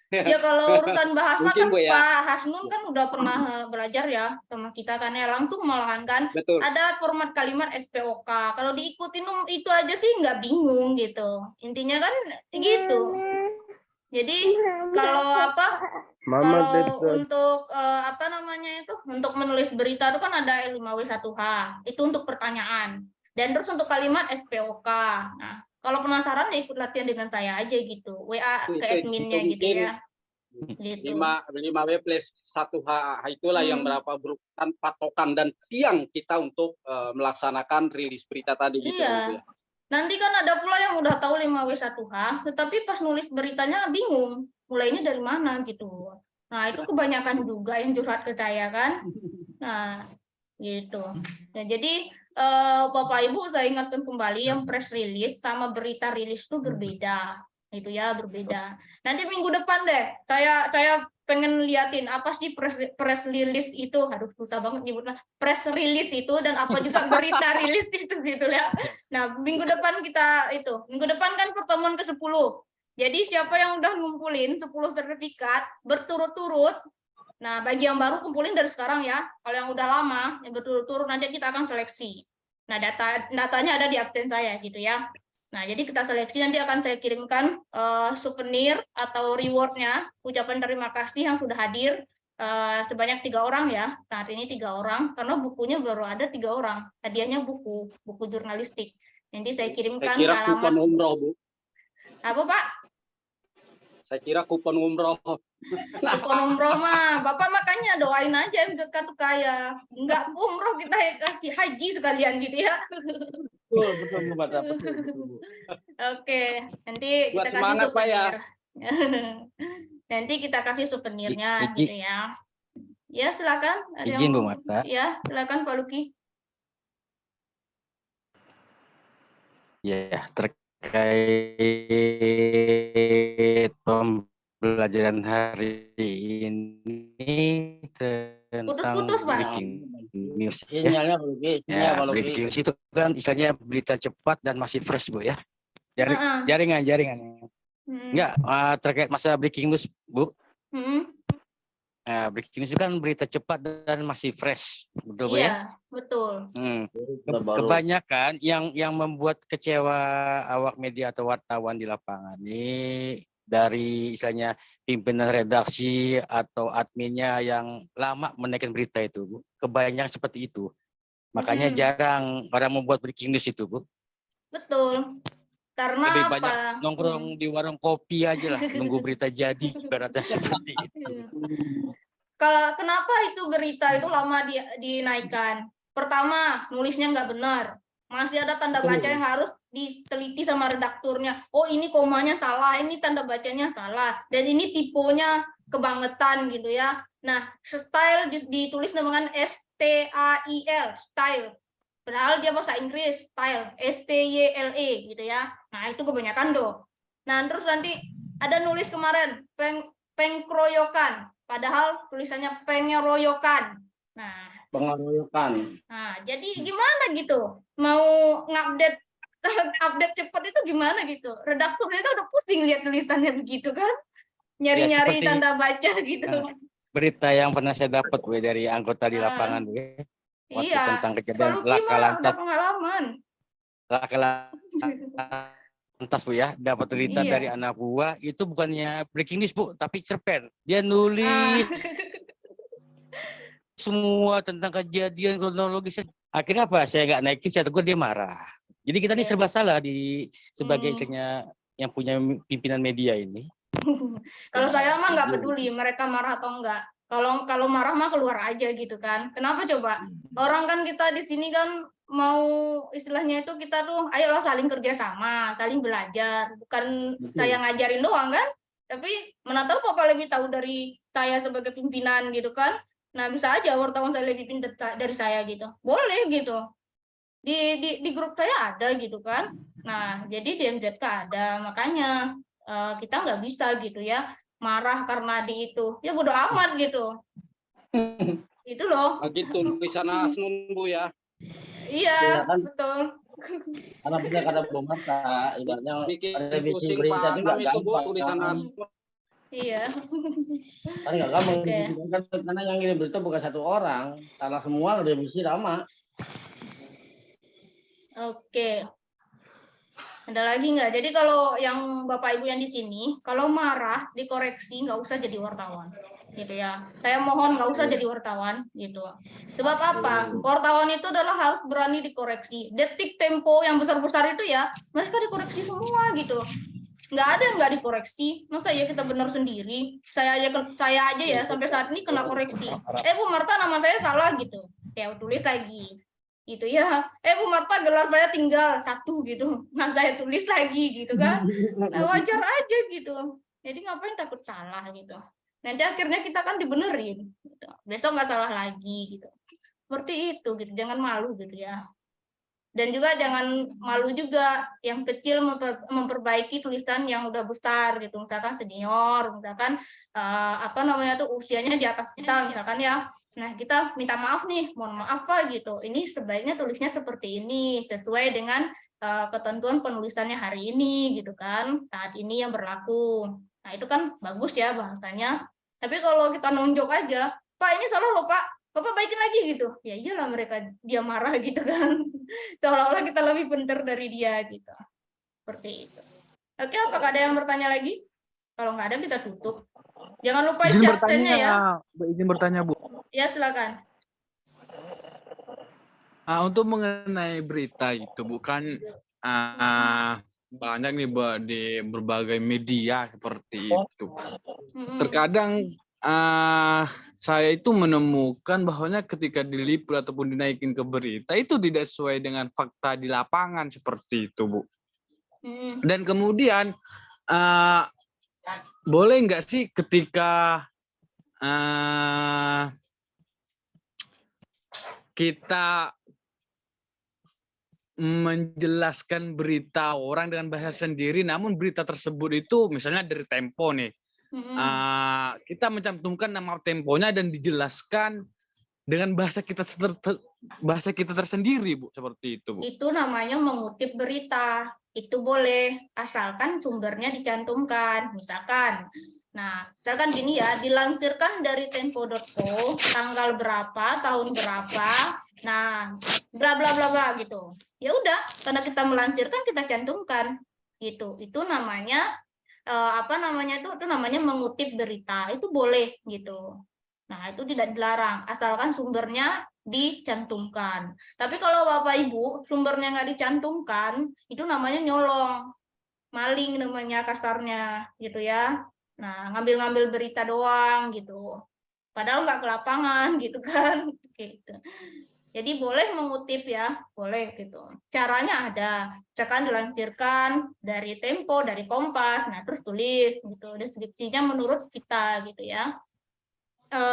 Ya kalau urusan bahasa Mungkin, kan Bu, ya. Pak Hasnun kan udah pernah belajar ya sama kita kan ya, langsung malahan kan. Betul. Ada format kalimat SPOK. Kalau diikutin itu aja sih nggak bingung gitu. Intinya kan gitu. Jadi kalau kalau untuk apa namanya itu untuk menulis berita itu kan ada L5W1H itu untuk pertanyaan dan terus untuk kalimat SPOK. Nah kalau penasaran ya ikut latihan dengan saya aja gitu, WA ke adminnya gitu ya. Gitu. 5W+1H itulah yang berapa merupakan patokan dan tiang kita untuk melaksanakan rilis berita tadi gitu ya, Bu ya. Nanti kan ada pula yang udah tahu 5W1H, tetapi pas nulis beritanya bingung, mulainya dari mana gitu. Nah, itu kebanyakan juga yang curhat ke saya kan. Nah, gitu. Nah, jadi Bapak Ibu saya ingatkan kembali yang press release sama berita rilis itu berbeda. Itu ya, berbeda. Nanti minggu depan deh, saya pengen liatin apa sih press release itu, harus susah banget nyebutnya press release itu dan apa juga berita rilis itu gitu ya. Nah, minggu depan minggu depan kan pertemuan ke-10. Jadi siapa yang udah ngumpulin 10 sertifikat berturut-turut, nah bagi yang baru kumpulin dari sekarang ya. Kalau yang udah lama yang berturut-turut nanti kita akan seleksi. Nah, datanya ada di absen saya gitu ya. Nah, jadi kita seleksi, nanti akan saya kirimkan souvenir atau rewardnya, ucapan terima kasih yang sudah hadir sebanyak 3 orang ya. Saat ini 3 orang, karena bukunya baru ada 3 orang. Hadiahnya buku jurnalistik. Nanti saya kirimkan Saya kira alamat. kupon umroh, Bu. Apa, Pak? Saya kira kupon umroh. Kupon umroh mah, Bapak makanya doain aja MZK tuh kaya. Enggak umroh, kita kasih haji sekalian gitu ya. Betul, Bu. Oke, nanti Buat kita kasih semangat, Pak, ya. souvenir. Nanti kita kasih souvenirnya gitu ya. Ya, silakan. Ada Izin, Bu yang- Marta. Ya, silakan Pak Luki. Ya, terkait pembelajaran hari ini tentang Putus-putus, Pak. breaking news. Ya. Sinyalnya Pak Luki, sinyal Pak Luki. Breaking news itu kan istilahnya berita cepat dan masih fresh, Bu ya. Heeh. Jaringan. Hmm. Enggak, terkait masalah breaking news, Bu. Hmm. Nah, breaking news itu kan berita cepat dan masih fresh, betul Bu ya? Iya, betul. Kebanyakan yang membuat kecewa awak media atau wartawan di lapangan ini dari istilahnya pimpinan redaksi atau adminnya yang lama menaikkan berita itu, Bu. Kebanyakan seperti itu. Makanya jarang orang membuat breaking news itu, Bu. Betul. Karena Lebih apa? banyak nongkrong di warung kopi aja lah, nunggu berita jadi, ibaratnya seperti itu. Kenapa itu berita itu lama dinaikkan? Pertama, nulisnya nggak benar. Masih ada tanda baca yang harus diteliti sama redakturnya. Oh, ini komanya salah, ini tanda bacanya salah, dan ini tipenya kebangetan gitu ya. Nah, style ditulis dengan STAIL, style. Padahal dia bahasa Inggris, style, STYLE gitu ya. Nah, itu kebanyakan tuh. Nah, terus nanti ada nulis kemarin, pengkroyokan. Padahal tulisannya pengeroyokan. Nah, Pengeroyokan. Nah, jadi gimana gitu? Mau update cepat itu gimana gitu? Redakturnya udah pusing lihat tulisannya begitu kan? Nyari-nyari seperti- tanda baca gitu. Berita yang pernah saya dapat Bu dari anggota di lapangan Bu ya. Waktu Iya. tentang Pak kejadian Luki laka mah udah lantas pengalaman. lantas Bu ya, dapat berita Iya. dari anak buah itu bukannya breaking news Bu, tapi cerpen. Dia nulis semua tentang kejadian kronologis. Akhirnya apa? Saya nggak naikin, saya tegur, dia marah. Jadi kita ini Iya. serba salah di sebagai Hmm. istilahnya yang punya pimpinan media ini. Kalau saya mah nggak peduli mereka marah atau enggak. Kalau marah mah keluar aja gitu kan. Kenapa coba? Orang kan kita di sini kan mau istilahnya itu kita tuh ayolah saling kerja sama, saling belajar. Bukan saya ngajarin doang kan. Tapi mana tahu Bapak lebih tahu dari saya sebagai pimpinan gitu kan. Nah, bisa aja wartawan saya lebih pintar dari saya gitu. Boleh gitu. Di grup saya ada gitu kan. Nah, jadi di MZK ada. Makanya kita nggak bisa gitu ya marah karena di itu, ya bodo amat gitu. Itu loh. Gitu tulisan Asnun Bu ya. Iya, Silakan. betul. Karena benar kata Bu Marta, ibaratnya Bikin revisi pusing berita itu paham nggak itu Bu gampang. tulisan Asnun. Iya. Kan nggak gampang Oke. revisi, karena yang ngirim berita bukan satu orang, karena semua revisi lama. Oke. Ada lagi nggak? Jadi kalau yang Bapak Ibu yang di sini, kalau marah dikoreksi, nggak usah jadi wartawan, gitu ya. Saya mohon nggak usah jadi wartawan, gitu. Sebab apa? Wartawan itu adalah harus berani dikoreksi. Detik, Tempo yang besar-besar itu ya, mereka dikoreksi semua, gitu. Nggak ada yang nggak dikoreksi. Masa ya kita benar sendiri? Saya aja ya sampai saat ini kena koreksi. Bu Marta, nama saya salah gitu. Ya tulis lagi. Gitu ya. Bu Marta, gelar saya tinggal 1 gitu. Nah, saya tulis lagi gitu kan. Nah, wajar aja gitu. Jadi ngapain takut salah gitu. Nanti akhirnya kita kan dibenerin. Gitu. Besok nggak salah lagi gitu. Seperti itu gitu. Jangan malu gitu ya. Dan juga jangan malu juga yang kecil memperbaiki tulisan yang udah besar gitu, misalkan senior, misalkan apa namanya tuh usianya di atas kita misalkan ya. Nah, kita minta maaf nih, mohon maaf Pak gitu. Ini sebaiknya tulisnya seperti ini sesuai dengan ketentuan penulisannya hari ini gitu kan, saat ini yang berlaku. Nah, itu kan bagus ya bahasanya. Tapi kalau kita nunjuk aja, Pak ini salah loh Pak, Bapak baikin lagi gitu. Ya iyalah dia marah gitu kan. Seolah-olah kita lebih pintar dari dia gitu. Seperti itu. Oke, apakah ada yang bertanya lagi? Kalau nggak ada kita tutup. Jangan lupa isi absennya ya. Izin bertanya Bu. Ya silakan. Untuk mengenai berita itu bukan banyak nih di berbagai media seperti itu. Terkadang saya itu menemukan bahwa ketika diliput ataupun dinaikin ke berita itu tidak sesuai dengan fakta di lapangan seperti itu, Bu. Dan kemudian boleh nggak sih ketika kita menjelaskan berita orang dengan bahasa sendiri, namun berita tersebut itu misalnya dari Tempo nih, kita mencantumkan nama Temponya dan dijelaskan dengan bahasa kita tersendiri, Bu, seperti itu, Bu. Itu namanya mengutip berita. Itu boleh, asalkan sumbernya dicantumkan. Misalkan gini ya, dilansirkan dari tempo.co, tanggal berapa, tahun berapa, nah, bla bla bla bla gitu. Ya udah, karena kita melansirkan kita cantumkan gitu. Itu namanya itu namanya mengutip berita. Itu boleh gitu. Nah, itu tidak dilarang, asalkan sumbernya dicantumkan. Tapi kalau Bapak Ibu sumbernya nggak dicantumkan, itu namanya nyolong, maling namanya kasarnya gitu ya. Nah, ngambil-ngambil berita doang gitu. Padahal nggak ke lapangan gitu kan. Gitu. Jadi boleh mengutip ya, boleh gitu. Caranya ada, misalkan dilansirkan dari Tempo, dari Kompas, nah terus tulis gitu. Deskripsinya menurut kita gitu ya.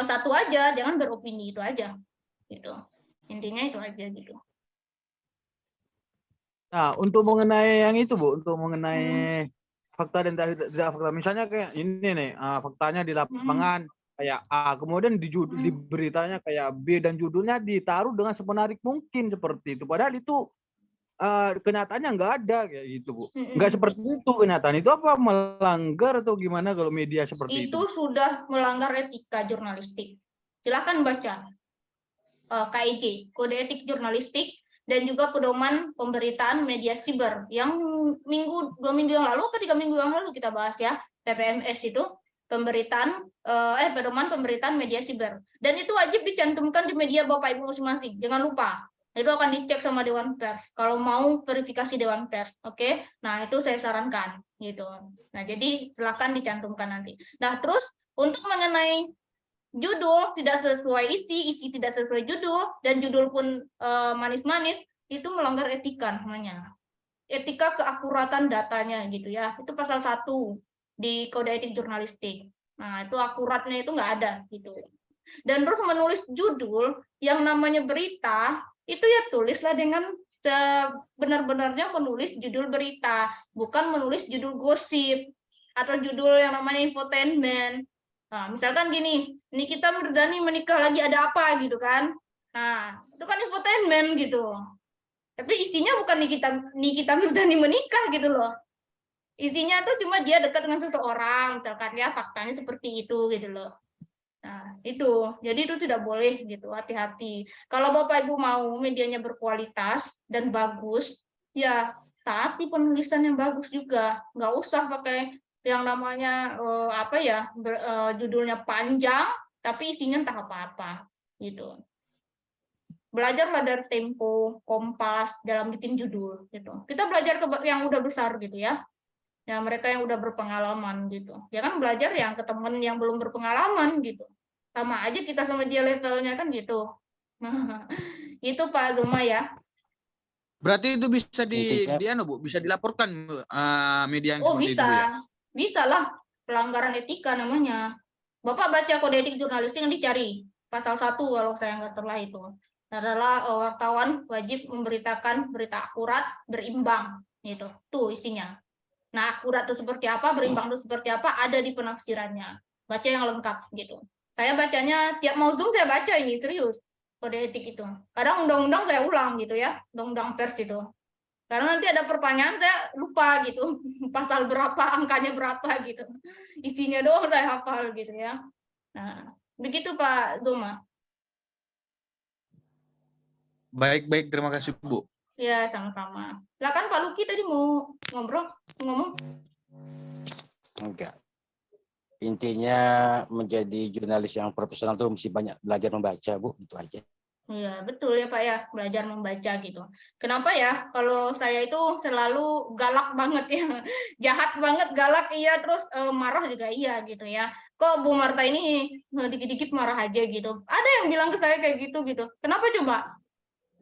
Satu aja, jangan beropini, itu aja gitu. Intinya itu aja gitu. Nah, untuk mengenai yang itu, Bu, untuk mengenai fakta dan tidak fakta, misalnya kayak ini nih, faktanya di lapangan kayak A, kemudian di beritanya kayak B dan judulnya ditaruh dengan semenarik mungkin seperti itu. Padahal itu kenyataannya nggak ada kayak gitu, Bu. Nggak seperti itu kenyataan. Itu apa melanggar atau gimana kalau media seperti itu? Itu sudah melanggar etika jurnalistik. Silakan baca KIJ, Kode Etik Jurnalistik, dan juga pedoman pemberitaan media siber yang 2 minggu yang lalu atau 3 minggu yang lalu kita bahas ya, PPMS itu pedoman pemberitaan media siber, dan itu wajib dicantumkan di media Bapak Ibu masing-masing, jangan lupa. Itu akan dicek sama Dewan Pers kalau mau verifikasi Dewan Pers, oke? Nah, itu saya sarankan gitu. Nah, jadi silakan dicantumkan nanti. Nah, terus untuk mengenai judul tidak sesuai isi tidak sesuai judul, dan judul pun manis-manis, itu melanggar etika namanya. Etika keakuratan datanya gitu ya. Itu pasal 1 di Kode Etik Jurnalistik. Nah, itu akuratnya itu nggak ada gitu. Dan terus menulis judul yang namanya berita, itu ya tulislah dengan sebenar-benarnya menulis judul berita, bukan menulis judul gosip atau judul yang namanya infotainment. Nah, misalkan gini, Nikita Mirzani menikah lagi ada apa gitu kan. Nah, itu kan infotainment gitu. Tapi isinya bukan Nikita Mirzani menikah gitu loh. Isinya tuh cuma dia dekat dengan seseorang, misalkan ya faktanya seperti itu gitu loh. Nah, itu. Jadi itu tidak boleh gitu, hati-hati. Kalau Bapak Ibu mau medianya berkualitas dan bagus, ya taati penulisan yang bagus juga. Nggak usah pakai yang namanya judulnya panjang, tapi isinya entah apa-apa gitu. Belajarlah dari Tempo, Kompas dalam bikin judul gitu. Kita belajar ke yang udah besar gitu ya. Ya mereka yang udah berpengalaman gitu. Jangan belajar yang ke temen yang belum berpengalaman gitu. Sama aja kita sama dia levelnya kan gitu. Itu Pak Zuma ya. Berarti itu bisa Intinya- Bu, bisa dilaporkan media yang Oh seperti itu, Bu, ya? bisa lah, pelanggaran etika namanya. Bapak baca kode etik jurnalistik yang dicari pasal 1 kalau saya nggak salah itu adalah wartawan wajib memberitakan berita akurat, berimbang gitu. Tuh isinya. Nah akurat itu seperti apa, berimbang itu seperti apa, ada di penafsirannya. Baca yang lengkap gitu. Saya bacanya tiap mau Zoom saya baca ini serius kode etik itu. Kadang undang-undang saya ulang gitu ya, undang-undang pers itu. Karena nanti ada pertanyaan saya lupa gitu, pasal berapa, angkanya berapa gitu. Isinya doang saya hafal gitu ya. Nah, begitu Pak Zuma. Baik, terima kasih, Bu. Ya, sama-sama. Lah kan Pak Luki tadi mau ngomong. Enggak. Intinya menjadi jurnalis yang profesional tuh mesti banyak belajar membaca, Bu, itu aja. Iya, betul ya Pak ya, belajar membaca gitu. Kenapa ya? Kalau saya itu selalu galak banget ya. Jahat banget, galak iya, terus marah juga iya gitu ya. Kok Bu Marta ini dikit-dikit marah aja gitu. Ada yang bilang ke saya kayak gitu. Kenapa coba?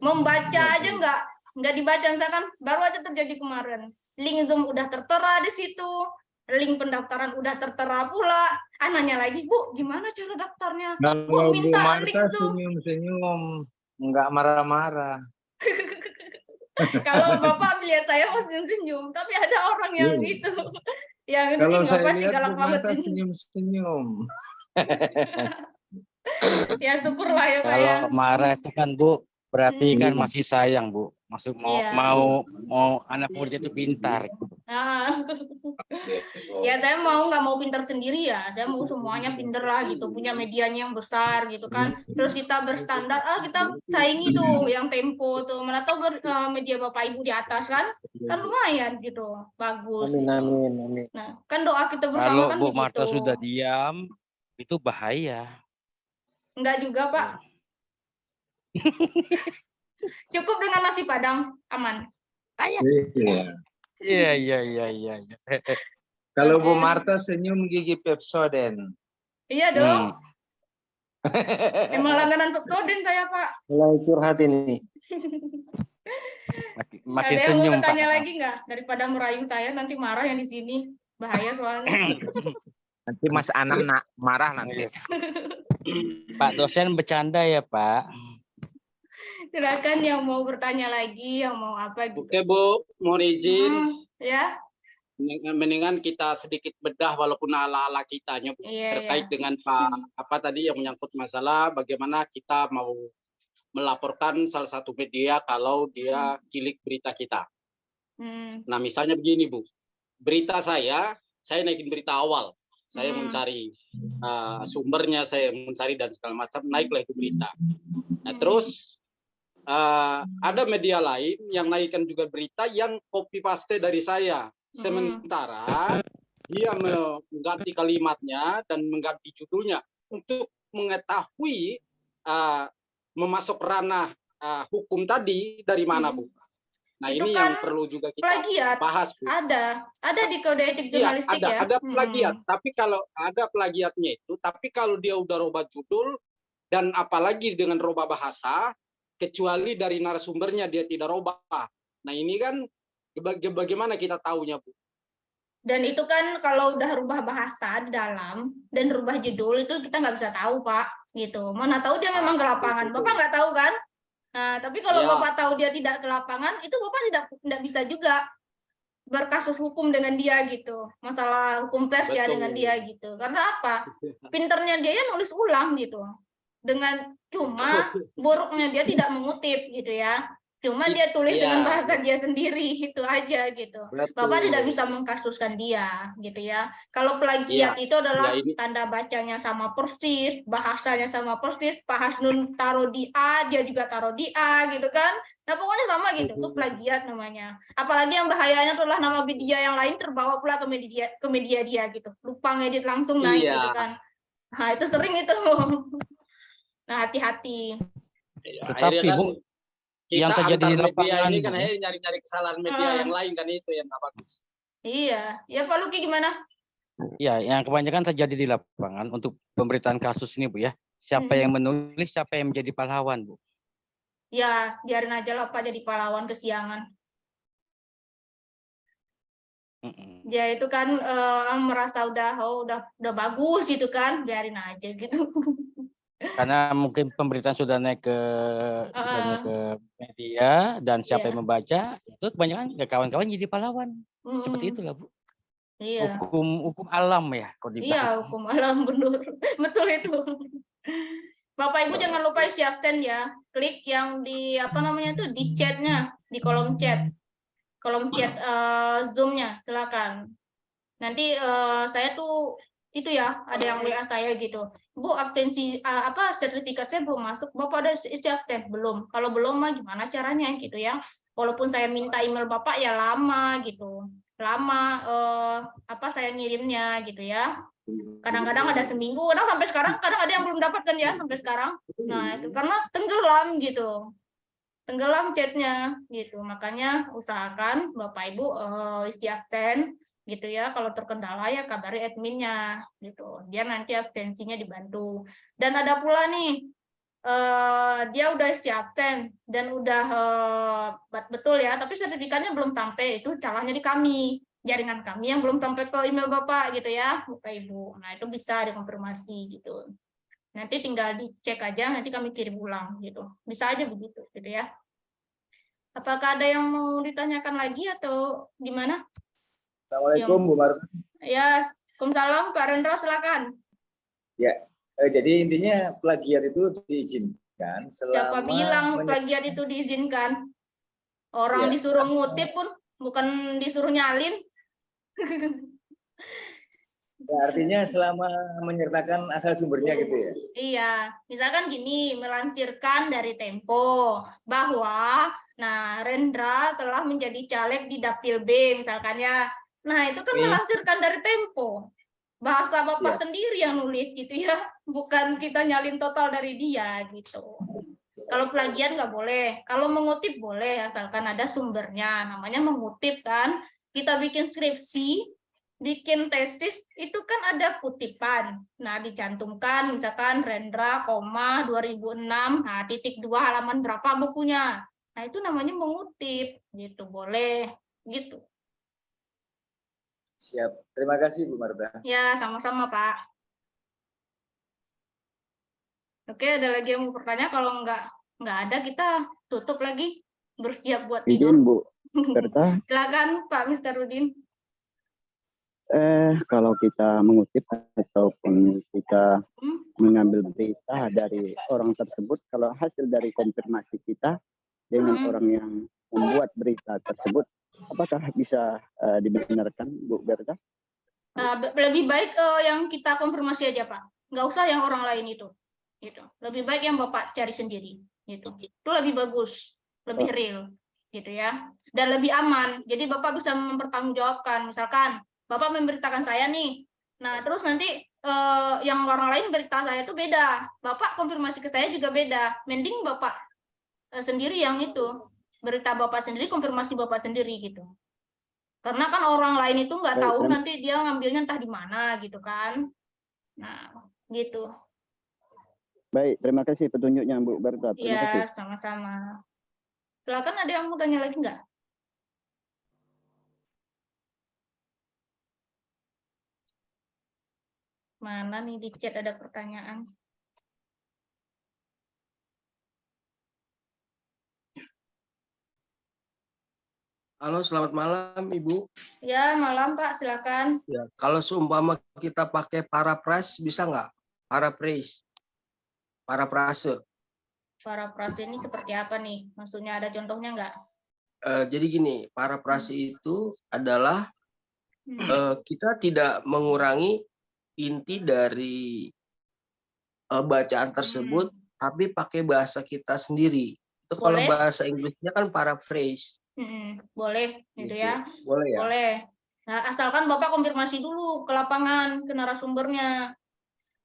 Membaca aja nggak dibaca, misalkan baru aja terjadi kemarin. Link Zoom udah tertera di situ. Link pendaftaran udah tertera pula. Nanya lagi, Bu, gimana cara daftarnya? Bu, Kalau Bu minta link Marta Zoom. senyum-senyum, nggak marah-marah. Kalau Bapak lihat saya mau senyum-senyum, tapi ada orang yang gitu. Yang Kalau ini saya Bapak sih lihat galak Bu banget. Marta senyum-senyum. Ya syukurlah ya Pak ya. Kalau marah itu kan, Bu, berarti kan masih sayang, Bu. Maksud Iya. mau anak muda itu pintar. Nah. Ya saya nggak mau pintar sendiri ya, saya mau semuanya pintar lah gitu, punya medianya yang besar gitu kan. Terus kita berstandar, kita saingi tuh yang Tempo tuh, mana tahu media Bapak Ibu di atas kan lumayan gitu, bagus. Amin. Nah kan doa kita bersama Kalau kan Bu begitu. Marta sudah diam, itu bahaya. Enggak juga Pak. Cukup dengan nasi Padang, aman. Iya. Kalau Oke. Bu Marta senyum gigi Pepsodent. Iya dong. Emang langganan Pepsodent saya Pak. Mulai curhat ini. Makin Ada yang senyum, mau bertanya Pak. lagi nggak? Daripada merayu saya nanti marah yang di sini, bahaya soalnya. Nanti Mas Anam marah nanti. Pak dosen bercanda ya, Pak. Silakan yang mau bertanya lagi, yang mau apa gitu. Oke Bu, mohon izin. Ya. Mendingan kita sedikit bedah walaupun ala-ala kitanya Bu, terkait dengan apa tadi yang menyangkut masalah bagaimana kita mau melaporkan salah satu media kalau dia kilik berita kita. Nah misalnya begini Bu, berita saya naikin berita awal, saya mencari sumbernya, saya mencari dan segala macam, naiklah itu berita. Nah terus ada media lain yang naikkan juga berita yang copy paste dari saya. Sementara dia mengganti kalimatnya dan mengganti judulnya untuk mengetahui memasuk ranah hukum tadi dari mana Bu. Nah itu ini kan yang perlu juga kita plagiat. bahas Bu. Ada di kode etik jurnalistik ya. Ada plagiat, tapi kalau ada plagiatnya itu, tapi kalau dia udah rubah judul dan apalagi dengan rubah bahasa, kecuali dari narasumbernya dia tidak rubah. Nah ini kan bagaimana kita tahunya Bu? Dan itu kan kalau udah rubah bahasa di dalam dan rubah judul itu kita nggak bisa tahu Pak, gitu. Mana tahu dia memang ke lapangan, Bapak nggak tahu kan? Nah tapi kalau Bapak tahu dia tidak ke lapangan, itu Bapak tidak bisa juga berkasus hukum dengan dia gitu. Masalah hukum pers ya dengan dia gitu. Karena apa? Pinternya dia ya nulis ulang gitu. Dengan cuma buruknya dia tidak mengutip gitu ya. Cuma dia tulis dengan Iya, bahasa dia sendiri, itu aja gitu. Bapak tidak betul. bisa mengkasuskan dia, gitu ya. Kalau plagiat Iya, itu adalah ya ini tanda bacanya sama persis, bahasanya sama persis, Pak Hasnun taruh di A, dia juga taruh di A, gitu kan. Nah, pokoknya sama gitu, itu plagiat namanya. Apalagi yang bahayanya adalah nama media yang lain terbawa pula ke media dia gitu. Lupa ngedit langsung naik gitu iya. kan. Nah, itu sering itu. Nah, hati-hati. Tetapi, Akhirnya kan Bu, yang kita terjadi antar di media lapangan, ini kan Bu, akhirnya nyari-nyari kesalahan media yang lain kan, itu yang nggak bagus. Iya. Ya, Pak Luki gimana? ya, yang kebanyakan terjadi di lapangan untuk pemberitaan kasus ini, Bu ya. Siapa yang menulis, siapa yang menjadi pahlawan, Bu. Ya, biarin aja lah Pak jadi pahlawan kesiangan. Dia itu kan merasa udah bagus gitu kan, biarin aja gitu. Karena mungkin pemberitaan sudah naik ke misalnya ke media dan siapa yang membaca, itu kebanyakan ya kawan-kawan jadi pahlawan. Seperti itulah, Bu. Iya. Hukum alam ya kalau dibilang. Iya, hukum alam benar. Betul itu. Bapak Ibu jangan lupa isi absen ya. Klik yang di apa namanya tuh di chatnya, di kolom chat Zoom-nya, silakan. Nanti saya tuh itu ya, ada yang WA saya gitu. Bu, absensi sertifikat saya belum masuk. Bapak ada isi absen? Belum. Kalau belum mah gimana caranya gitu ya. Walaupun saya minta email Bapak ya lama gitu. Lama saya ngirimnya gitu ya. Kadang-kadang ada seminggu, kadang sampai sekarang, kadang ada yang belum dapatkan ya sampai sekarang. Nah, itu karena tenggelam gitu. Tenggelam chatnya gitu. Makanya usahakan Bapak Ibu isi absen gitu ya. Kalau terkendala ya kabari adminnya gitu. Dia nanti absensinya dibantu. Dan ada pula nih dia udah isi absen dan udah betul ya, tapi sertifikatnya belum sampai. Itu salahnya di kami, jaringan kami yang belum sampai ke email Bapak gitu ya, Bapak Ibu. Nah, itu bisa dikonfirmasi gitu. Nanti tinggal dicek aja, nanti kami kirim ulang gitu. Bisa aja begitu gitu ya. Apakah ada yang mau ditanyakan lagi atau gimana? Assalamualaikum Bu Marta. Ya, Waalaikumsalam Pak Rendra, silakan. Ya, jadi intinya plagiat itu diizinkan selama. Siapa bilang plagiat itu diizinkan? Orang Ya, disuruh ngutip pun, bukan disuruh nyalin. Ya, artinya selama menyertakan asal sumbernya gitu ya? Iya, misalkan gini, melansirkan dari Tempo bahwa, Rendra telah menjadi caleg di Dapil B, misalkan ya. Nah, itu kan melansirkan dari Tempo. Bahasa Bapak sendiri yang nulis gitu ya, bukan kita nyalin total dari dia gitu. Kalau plagiat nggak boleh, kalau mengutip boleh, asalkan ada sumbernya. Namanya mengutip kan, kita bikin skripsi, bikin tesis itu kan ada kutipan. Nah, dicantumkan misalkan Rendra, 2006, titik 2 halaman berapa bukunya. Nah, itu namanya mengutip gitu, boleh gitu. Siap. Terima kasih Bu Marta. Ya, sama-sama Pak. Oke, ada lagi yang mau bertanya? Kalau nggak ada, kita tutup lagi. Bersiap buat tidur. Izin Bu Berta. Silakan Pak Mr. Rudin. Kalau kita mengutip ataupun kita mengambil berita dari orang tersebut, kalau hasil dari konfirmasi kita dengan orang yang membuat berita tersebut, apakah bisa dibenarkan, Bu Berta? Lebih baik yang kita konfirmasi aja Pak, nggak usah yang orang lain itu. Gitu. Lebih baik yang Bapak cari sendiri. Gitu. Itu lebih bagus, lebih real, gitu ya. Dan lebih aman. Jadi Bapak bisa mempertanggungjawabkan. Misalkan Bapak memberitakan saya nih, nah terus nanti yang orang lain berita saya itu beda. Bapak konfirmasi ke saya juga beda. Mending Bapak sendiri yang itu. Berita Bapak sendiri, konfirmasi Bapak sendiri gitu. Karena kan orang lain itu nggak tahu nanti dia ngambilnya entah di mana gitu kan. Nah, gitu. Baik, terima kasih petunjuknya Bu Berta. Terima kasih. Ya, sama-sama. Silakan, ada yang mau tanya lagi nggak? Mana nih di chat ada pertanyaan? Halo, selamat malam Ibu. Ya, malam Pak, silakan. Ya, kalau seumpama kita pakai paraphrase bisa nggak? Paraphrase. Paraprasi ini seperti apa nih? Maksudnya ada contohnya nggak? Jadi gini, paraprasi itu adalah kita tidak mengurangi inti dari bacaan tersebut, tapi pakai bahasa kita sendiri. Itu kalau Boleh? bahasa Inggrisnya kan paraphrase. Boleh, gitu ya? Boleh ya? Boleh. Nah, asalkan Bapak konfirmasi dulu ke lapangan, ke narasumbernya.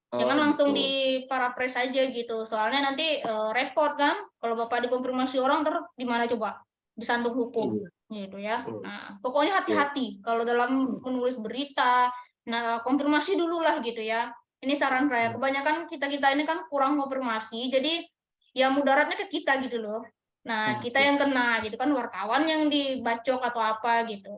Jangan langsung Gitu. di paraphrase aja gitu. Soalnya nanti repot kan, kalau Bapak dikonfirmasi orang terus gimana coba? Disandung hukum, gitu ya. Nah, pokoknya hati-hati kalau dalam menulis berita. Nah, konfirmasi dulu lah gitu ya. Ini saran saya. Kebanyakan kita ini kan kurang konfirmasi, jadi ya mudaratnya ke kita gitu loh. Nah, kita yang kena gitu kan, wartawan yang dibacok atau apa gitu.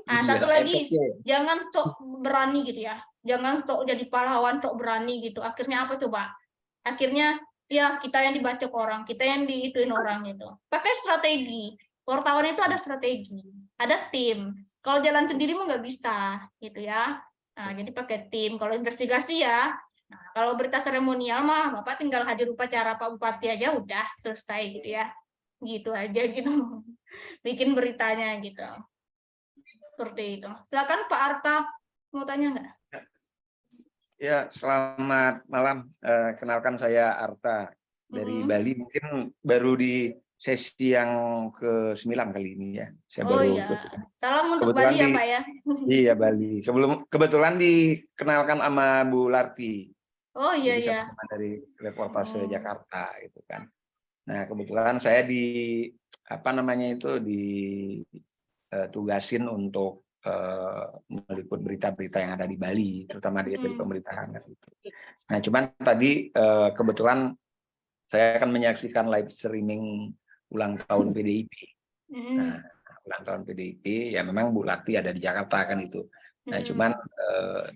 Nah, satu lagi, jangan sok berani gitu ya. Jangan sok jadi pahlawan, sok berani gitu. Akhirnya apa coba? Akhirnya ya kita yang dibacok orang, kita yang diituin orang gitu. Pakai strategi. Wartawan itu ada strategi, ada tim. Kalau jalan sendiri mah nggak bisa gitu ya. Nah, jadi pakai tim. Kalau investigasi ya, nah, kalau berita seremonial mah Bapak tinggal hadir upacara Pak Bupati aja udah selesai gitu ya. Gitu aja gitu. Bikin beritanya gitu. Seperti itu. Silakan Pak Arta, mau tanya nggak? Ya, selamat malam. Kenalkan saya Arta dari Bali. Mungkin baru di sesi yang ke-9 kali ini ya. Saya baru ikut. Salam untuk Bali ya Pak ya. Iya, Bali. Kebetulan dikenalkan sama Bu Larti. Oh iya Jadi ya. sama dari reportase Jakarta gitu kan. Nah, kebetulan saya ditugasin untuk meliput berita-berita yang ada di Bali, terutama dari pemerintahan. Nah, cuman tadi kebetulan saya akan menyaksikan live streaming ulang tahun PDIP. Nah, ulang tahun PDIP, ya memang Bu Lati ada di Jakarta kan itu. Nah, cuman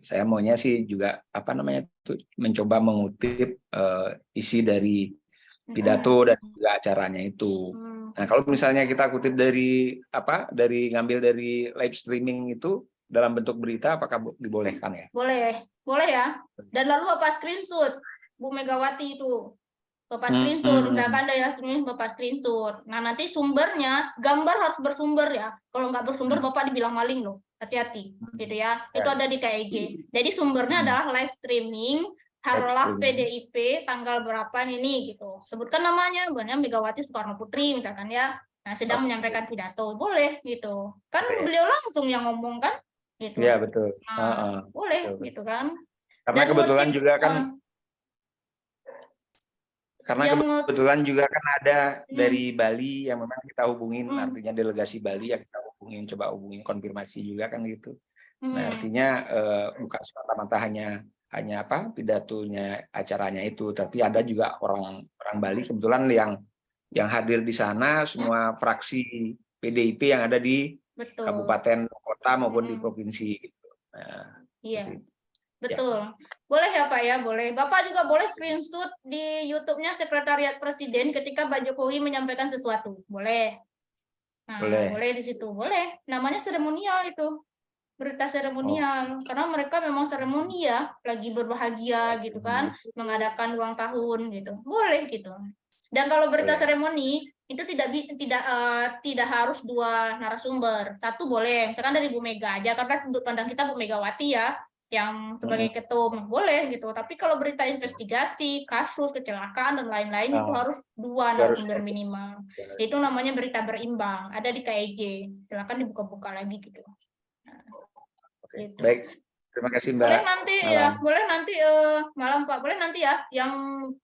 saya maunya sih juga mencoba mengutip isi dari pidato dan juga acaranya itu. Nah, kalau misalnya kita kutip dari ngambil dari live streaming itu dalam bentuk berita, apakah dibolehkan ya? Boleh ya. Dan lalu Bapak screenshot Bu Megawati itu. Bapak screenshot, misalkan dari streaming Bapak screenshot. Nah, nanti sumbernya, gambar harus bersumber ya. Kalau nggak bersumber Bapak dibilang maling loh. Hati-hati, gitu ya. Itu ada di KIJ. Jadi sumbernya adalah live streaming. Harlah PDIP tanggal berapa ini gitu. Sebutkan namanya, benar Megawati Soekarno Putri misalkan ya. Nah, sedang menyampaikan pidato, boleh gitu. Kan beliau langsung yang ngomong kan? Gitu. Iya, betul. Nah, boleh betul. gitu kan. Karena Dan kebetulan motif, juga kan kebetulan juga kan ada dari Bali yang memang kita hubungin, artinya delegasi Bali yang kita hubungin, coba hubungin konfirmasi juga kan gitu. Nah, artinya bukan semata-mata hanya pidatonya acaranya itu, tapi ada juga orang Bali kebetulan yang hadir di sana semua fraksi PDIP yang ada di kabupaten kota maupun di provinsi gitu. Nah, iya. Betul. Boleh ya Pak ya, boleh. Bapak juga boleh screenshot di YouTube-nya Sekretariat Presiden ketika Pak Jokowi menyampaikan sesuatu. Boleh. Nah, boleh di situ. Boleh. Namanya seremonial itu. Berita seremonial, karena mereka memang seremoni ya, lagi berbahagia gitu kan, mengadakan ulang tahun gitu, boleh gitu. Dan kalau berita seremoni itu tidak harus 2 narasumber, 1 boleh, misalkan dari Bu Mega aja, karena sudut pandang kita Bu Megawati ya, yang sebagai ketum boleh gitu. Tapi kalau berita investigasi, kasus kecelakaan dan lain-lain itu harus 2 narasumber minimal. Itu namanya berita berimbang, ada di KIJ. Silakan dibuka-buka lagi gitu. Gitu. Baik, terima kasih Mbak. Boleh nanti malam Pak, boleh nanti ya yang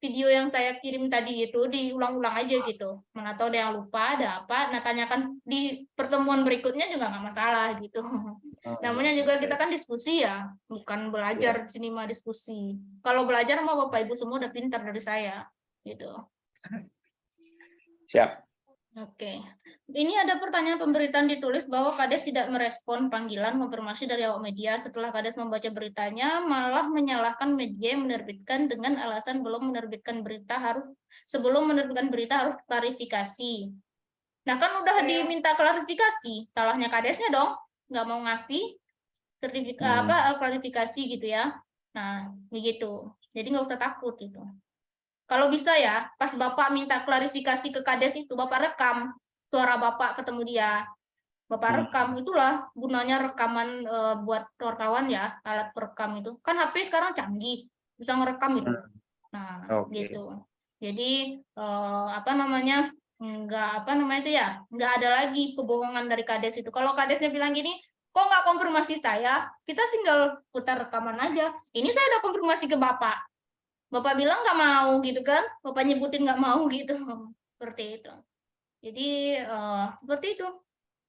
video yang saya kirim tadi itu diulang-ulang aja gitu. Mana tahu ada yang lupa, ada apa, nah tanyakan di pertemuan berikutnya juga nggak masalah gitu. Namanya juga kita kan diskusi ya, bukan belajar di sini mah diskusi. Kalau belajar mah Bapak Ibu semua udah pintar dari saya gitu. Siap. Oke, ini ada pertanyaan pemberitaan ditulis bahwa Kades tidak merespon panggilan konfirmasi dari awak media setelah Kades membaca beritanya, malah menyalahkan media yang menerbitkan dengan alasan sebelum menerbitkan berita harus klarifikasi. Nah kan udah diminta klarifikasi, salahnya Kadesnya dong, nggak mau ngasih klarifikasi gitu ya. Nah begitu, jadi nggak usah takut gitu. kalau bisa ya, pas Bapak minta klarifikasi ke Kades itu, Bapak rekam suara Bapak ketemu dia. Bapak rekam, itulah gunanya rekaman buat wartawan ya, alat perekam itu. Kan HP sekarang canggih, bisa ngerekam itu. Nah, gitu. Jadi apa namanya? Nggak ada lagi kebohongan dari Kades itu. Kalau Kadesnya bilang gini, kok nggak konfirmasi saya? Kita tinggal putar rekaman aja. Ini saya udah konfirmasi ke Bapak. Bapak bilang nggak mau gitu kan, Bapak nyebutin nggak mau gitu, seperti itu. Jadi seperti itu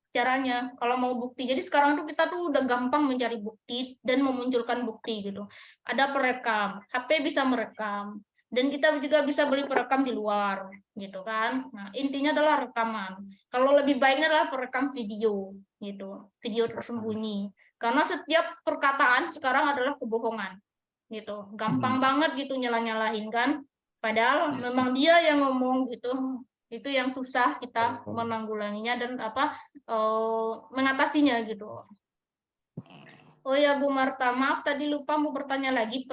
caranya kalau mau bukti. Jadi sekarang tuh kita tuh udah gampang mencari bukti dan memunculkan bukti gitu. Ada perekam, HP bisa merekam, dan kita juga bisa beli perekam di luar gitu kan. Nah, intinya adalah rekaman. Kalau lebih baiknya adalah perekam video gitu, video tersembunyi. Karena setiap perkataan sekarang adalah kebohongan. Gitu, gampang banget gitu nyalah-nyalahin kan, padahal memang dia yang ngomong gitu. Itu yang susah kita menanggulanginya dan mengatasinya gitu. Oh ya Bu Marta, maaf tadi lupa mau bertanya lagi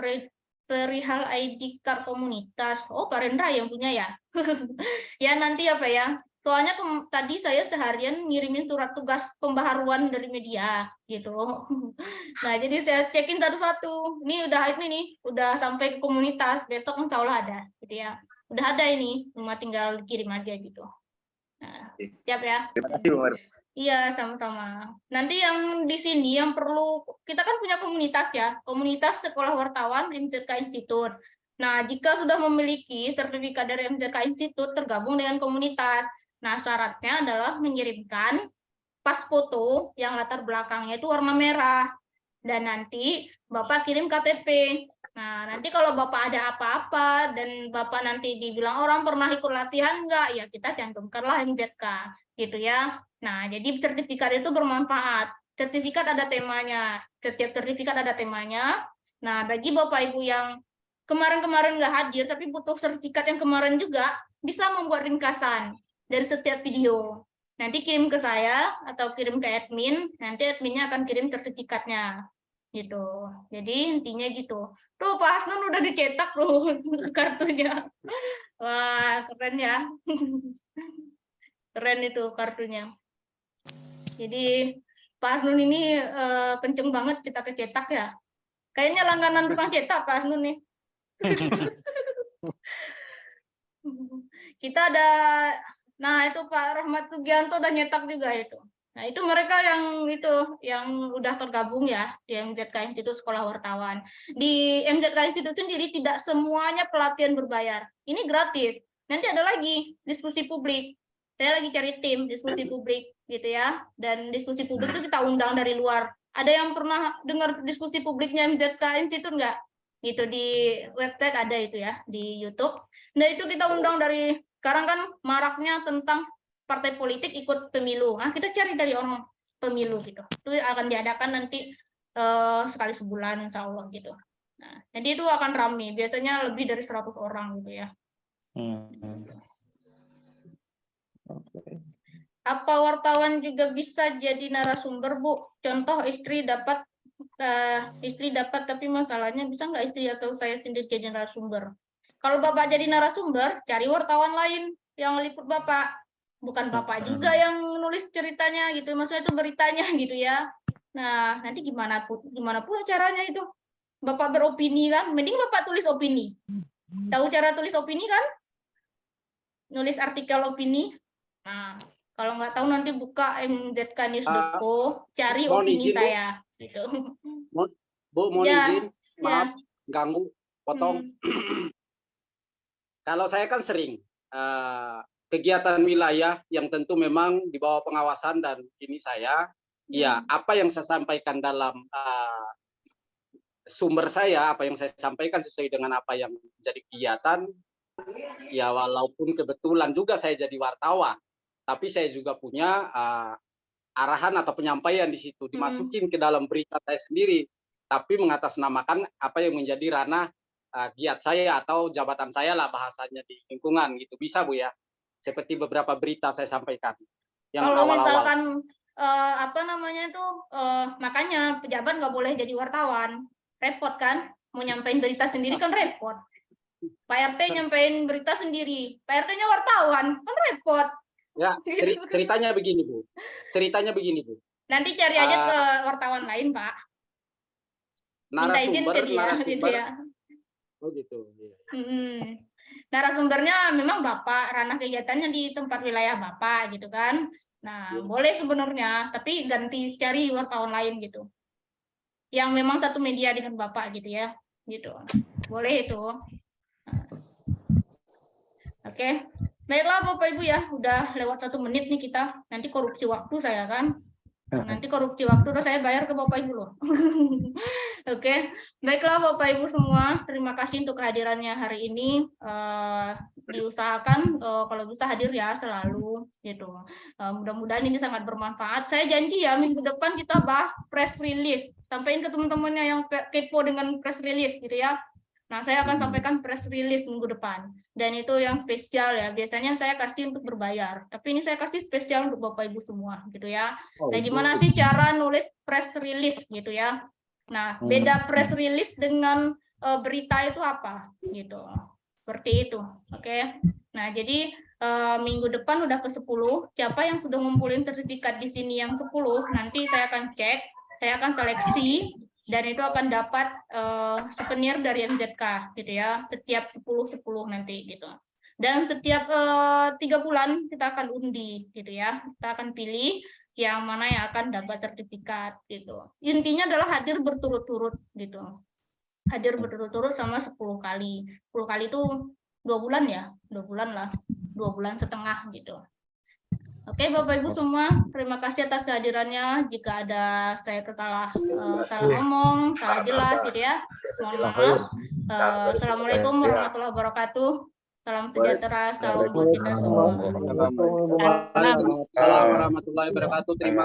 perihal ID card komunitas. Oh, Pak Rendra yang punya ya. Ya nanti apa ya, soalnya tadi saya seharian ngirimin surat tugas pembaharuan dari media gitu. Nah, jadi saya cekin satu-satu. Ini udah sampai ke komunitas. Besok insya Allah ada, gitu ya. Udah ada ini, cuma tinggal kirim aja gitu. Nah, siap ya. Terima kasih, Bu Marta. Iya, sama-sama. Nanti yang di sini yang perlu, kita kan punya komunitas ya, komunitas Sekolah Wartawan MZK Institut. Nah, jika sudah memiliki sertifikat dari MZK Institut, tergabung dengan komunitas. Nah, syaratnya adalah mengirimkan pas foto yang latar belakangnya itu warna merah. Dan nanti Bapak kirim KTP. Nah, nanti kalau Bapak ada apa-apa dan Bapak nanti dibilang orang pernah ikut latihan enggak, ya kita cantumkanlah MZK, gitu ya. Nah, jadi sertifikat itu bermanfaat. Sertifikat ada temanya. Setiap sertifikat ada temanya. Nah, bagi Bapak Ibu yang kemarin-kemarin nggak hadir, tapi butuh sertifikat yang kemarin juga, bisa membuat ringkasan dari setiap video. Nanti kirim ke saya atau kirim ke admin, nanti adminnya akan kirim sertifikatnya. Gitu. Jadi intinya gitu. Tuh Pak Hasnun udah dicetak loh kartunya. Wah, keren ya. Keren itu kartunya. Jadi Pak Hasnun ini kenceng banget cetak-cetak ya. Kayaknya langganan tukang cetak Pak Hasnun nih. Kita ada, nah itu Pak Rahmat Sugianto udah nyetak juga itu. Nah itu mereka yang udah tergabung ya di MZK Institut Sekolah Wartawan. Di MZK Institut sendiri tidak semuanya pelatihan berbayar. Ini gratis. Nanti ada lagi diskusi publik. Saya lagi cari tim diskusi publik gitu ya. Dan diskusi publik itu kita undang dari luar. Ada yang pernah dengar diskusi publiknya MZK Institut nggak? Gitu di website ada itu ya, di YouTube. Nah itu kita undang dari, sekarang kan maraknya tentang partai politik ikut pemilu. Nah, kita cari dari orang pemilu gitu. Itu akan diadakan nanti sekali sebulan insya Allah gitu. Nah, jadi itu akan ramai. Biasanya lebih dari 100 orang gitu ya. Apa wartawan juga bisa jadi narasumber, Bu? Contoh istri dapat tapi masalahnya bisa nggak istri atau saya sendiri jadi narasumber? Kalau Bapak jadi narasumber, cari wartawan lain yang meliput Bapak. Bukan Bapak juga yang nulis ceritanya gitu, maksudnya itu beritanya gitu ya. Nah, nanti gimana pula caranya itu? Bapak beropini kan, mending Bapak tulis opini. Tahu cara tulis opini kan? Nulis artikel opini. Nah, kalau nggak tahu nanti buka mzknews.co, cari opini saya. Gitu. Bu, mohon izin, maaf, ganggu, potong. Kalau saya kan sering kegiatan wilayah yang tentu memang di bawah pengawasan dan ini saya, ya apa yang saya sampaikan dalam sumber saya, apa yang saya sampaikan sesuai dengan apa yang menjadi kegiatan, ya walaupun kebetulan juga saya jadi wartawan, tapi saya juga punya arahan atau penyampaian di situ, dimasukin ke dalam berita saya sendiri, tapi mengatasnamakan apa yang menjadi ranah giat saya atau jabatan saya lah bahasanya di lingkungan gitu, bisa Bu ya? Seperti beberapa berita saya sampaikan yang kalau awal-awal. Misalkan makanya pejabat nggak boleh jadi wartawan, repot kan? Mau nyampein berita sendiri kan repot. Pak RT nyampein berita sendiri. Pak RT-nya wartawan, kan repot. Ya, ceritanya begini, Bu. Ceritanya begini, Bu. Nanti cari aja ke wartawan lain, Pak. Minta izin ke dia, gitu ya. Oh gitu. Iya. Narasumbernya memang Bapak, ranah kegiatannya di tempat wilayah Bapak, gitu kan. Nah, boleh sebenarnya, tapi ganti cari wartawan lain gitu. Yang memang satu media dengan Bapak gitu ya. Gitu. Boleh itu. Oke. Baiklah Bapak Ibu ya, udah lewat 1 menit nih kita. Nanti korupsi waktu saya kan. Nanti korupsi waktu udah saya bayar ke Bapak Ibu loh. Oke. Baiklah Bapak Ibu semua, terima kasih untuk kehadirannya hari ini. Diusahakan kalau bisa hadir ya selalu gitu. Mudah-mudahan ini sangat bermanfaat. Saya janji ya minggu depan kita bahas press release. Sampaikan ke teman-temannya yang kepo dengan press release gitu ya. Nah, saya akan sampaikan press release minggu depan. Dan itu yang spesial ya. Biasanya saya kasih untuk berbayar. Tapi ini saya kasih spesial untuk Bapak Ibu semua gitu ya. Nah, gimana sih cara nulis press release gitu ya. Nah, beda press release dengan berita itu apa gitu. Seperti itu. Oke. Nah, jadi minggu depan udah ke-10. Siapa yang sudah ngumpulin sertifikat di sini yang 10, nanti saya akan cek, saya akan seleksi. Dan itu akan dapat souvenir dari MZK gitu ya, setiap 10 nanti gitu. Dan setiap 3 bulan kita akan undi gitu ya. Kita akan pilih yang mana yang akan dapat sertifikat gitu. Intinya adalah hadir berturut-turut gitu. Hadir berturut-turut sama 10 kali. 10 kali itu 2 bulan ya, 2 bulan lah, 2 bulan setengah gitu. Oke Bapak Ibu semua, terima kasih atas kehadirannya. Jika ada saya salah ngomong, salah jelas gitu ya, mohon maaf. Assalamualaikum warahmatullahi wabarakatuh. Salam sejahtera, salam buat kita semua. Waalaikumsalam warahmatullahi wabarakatuh. Terima kasih.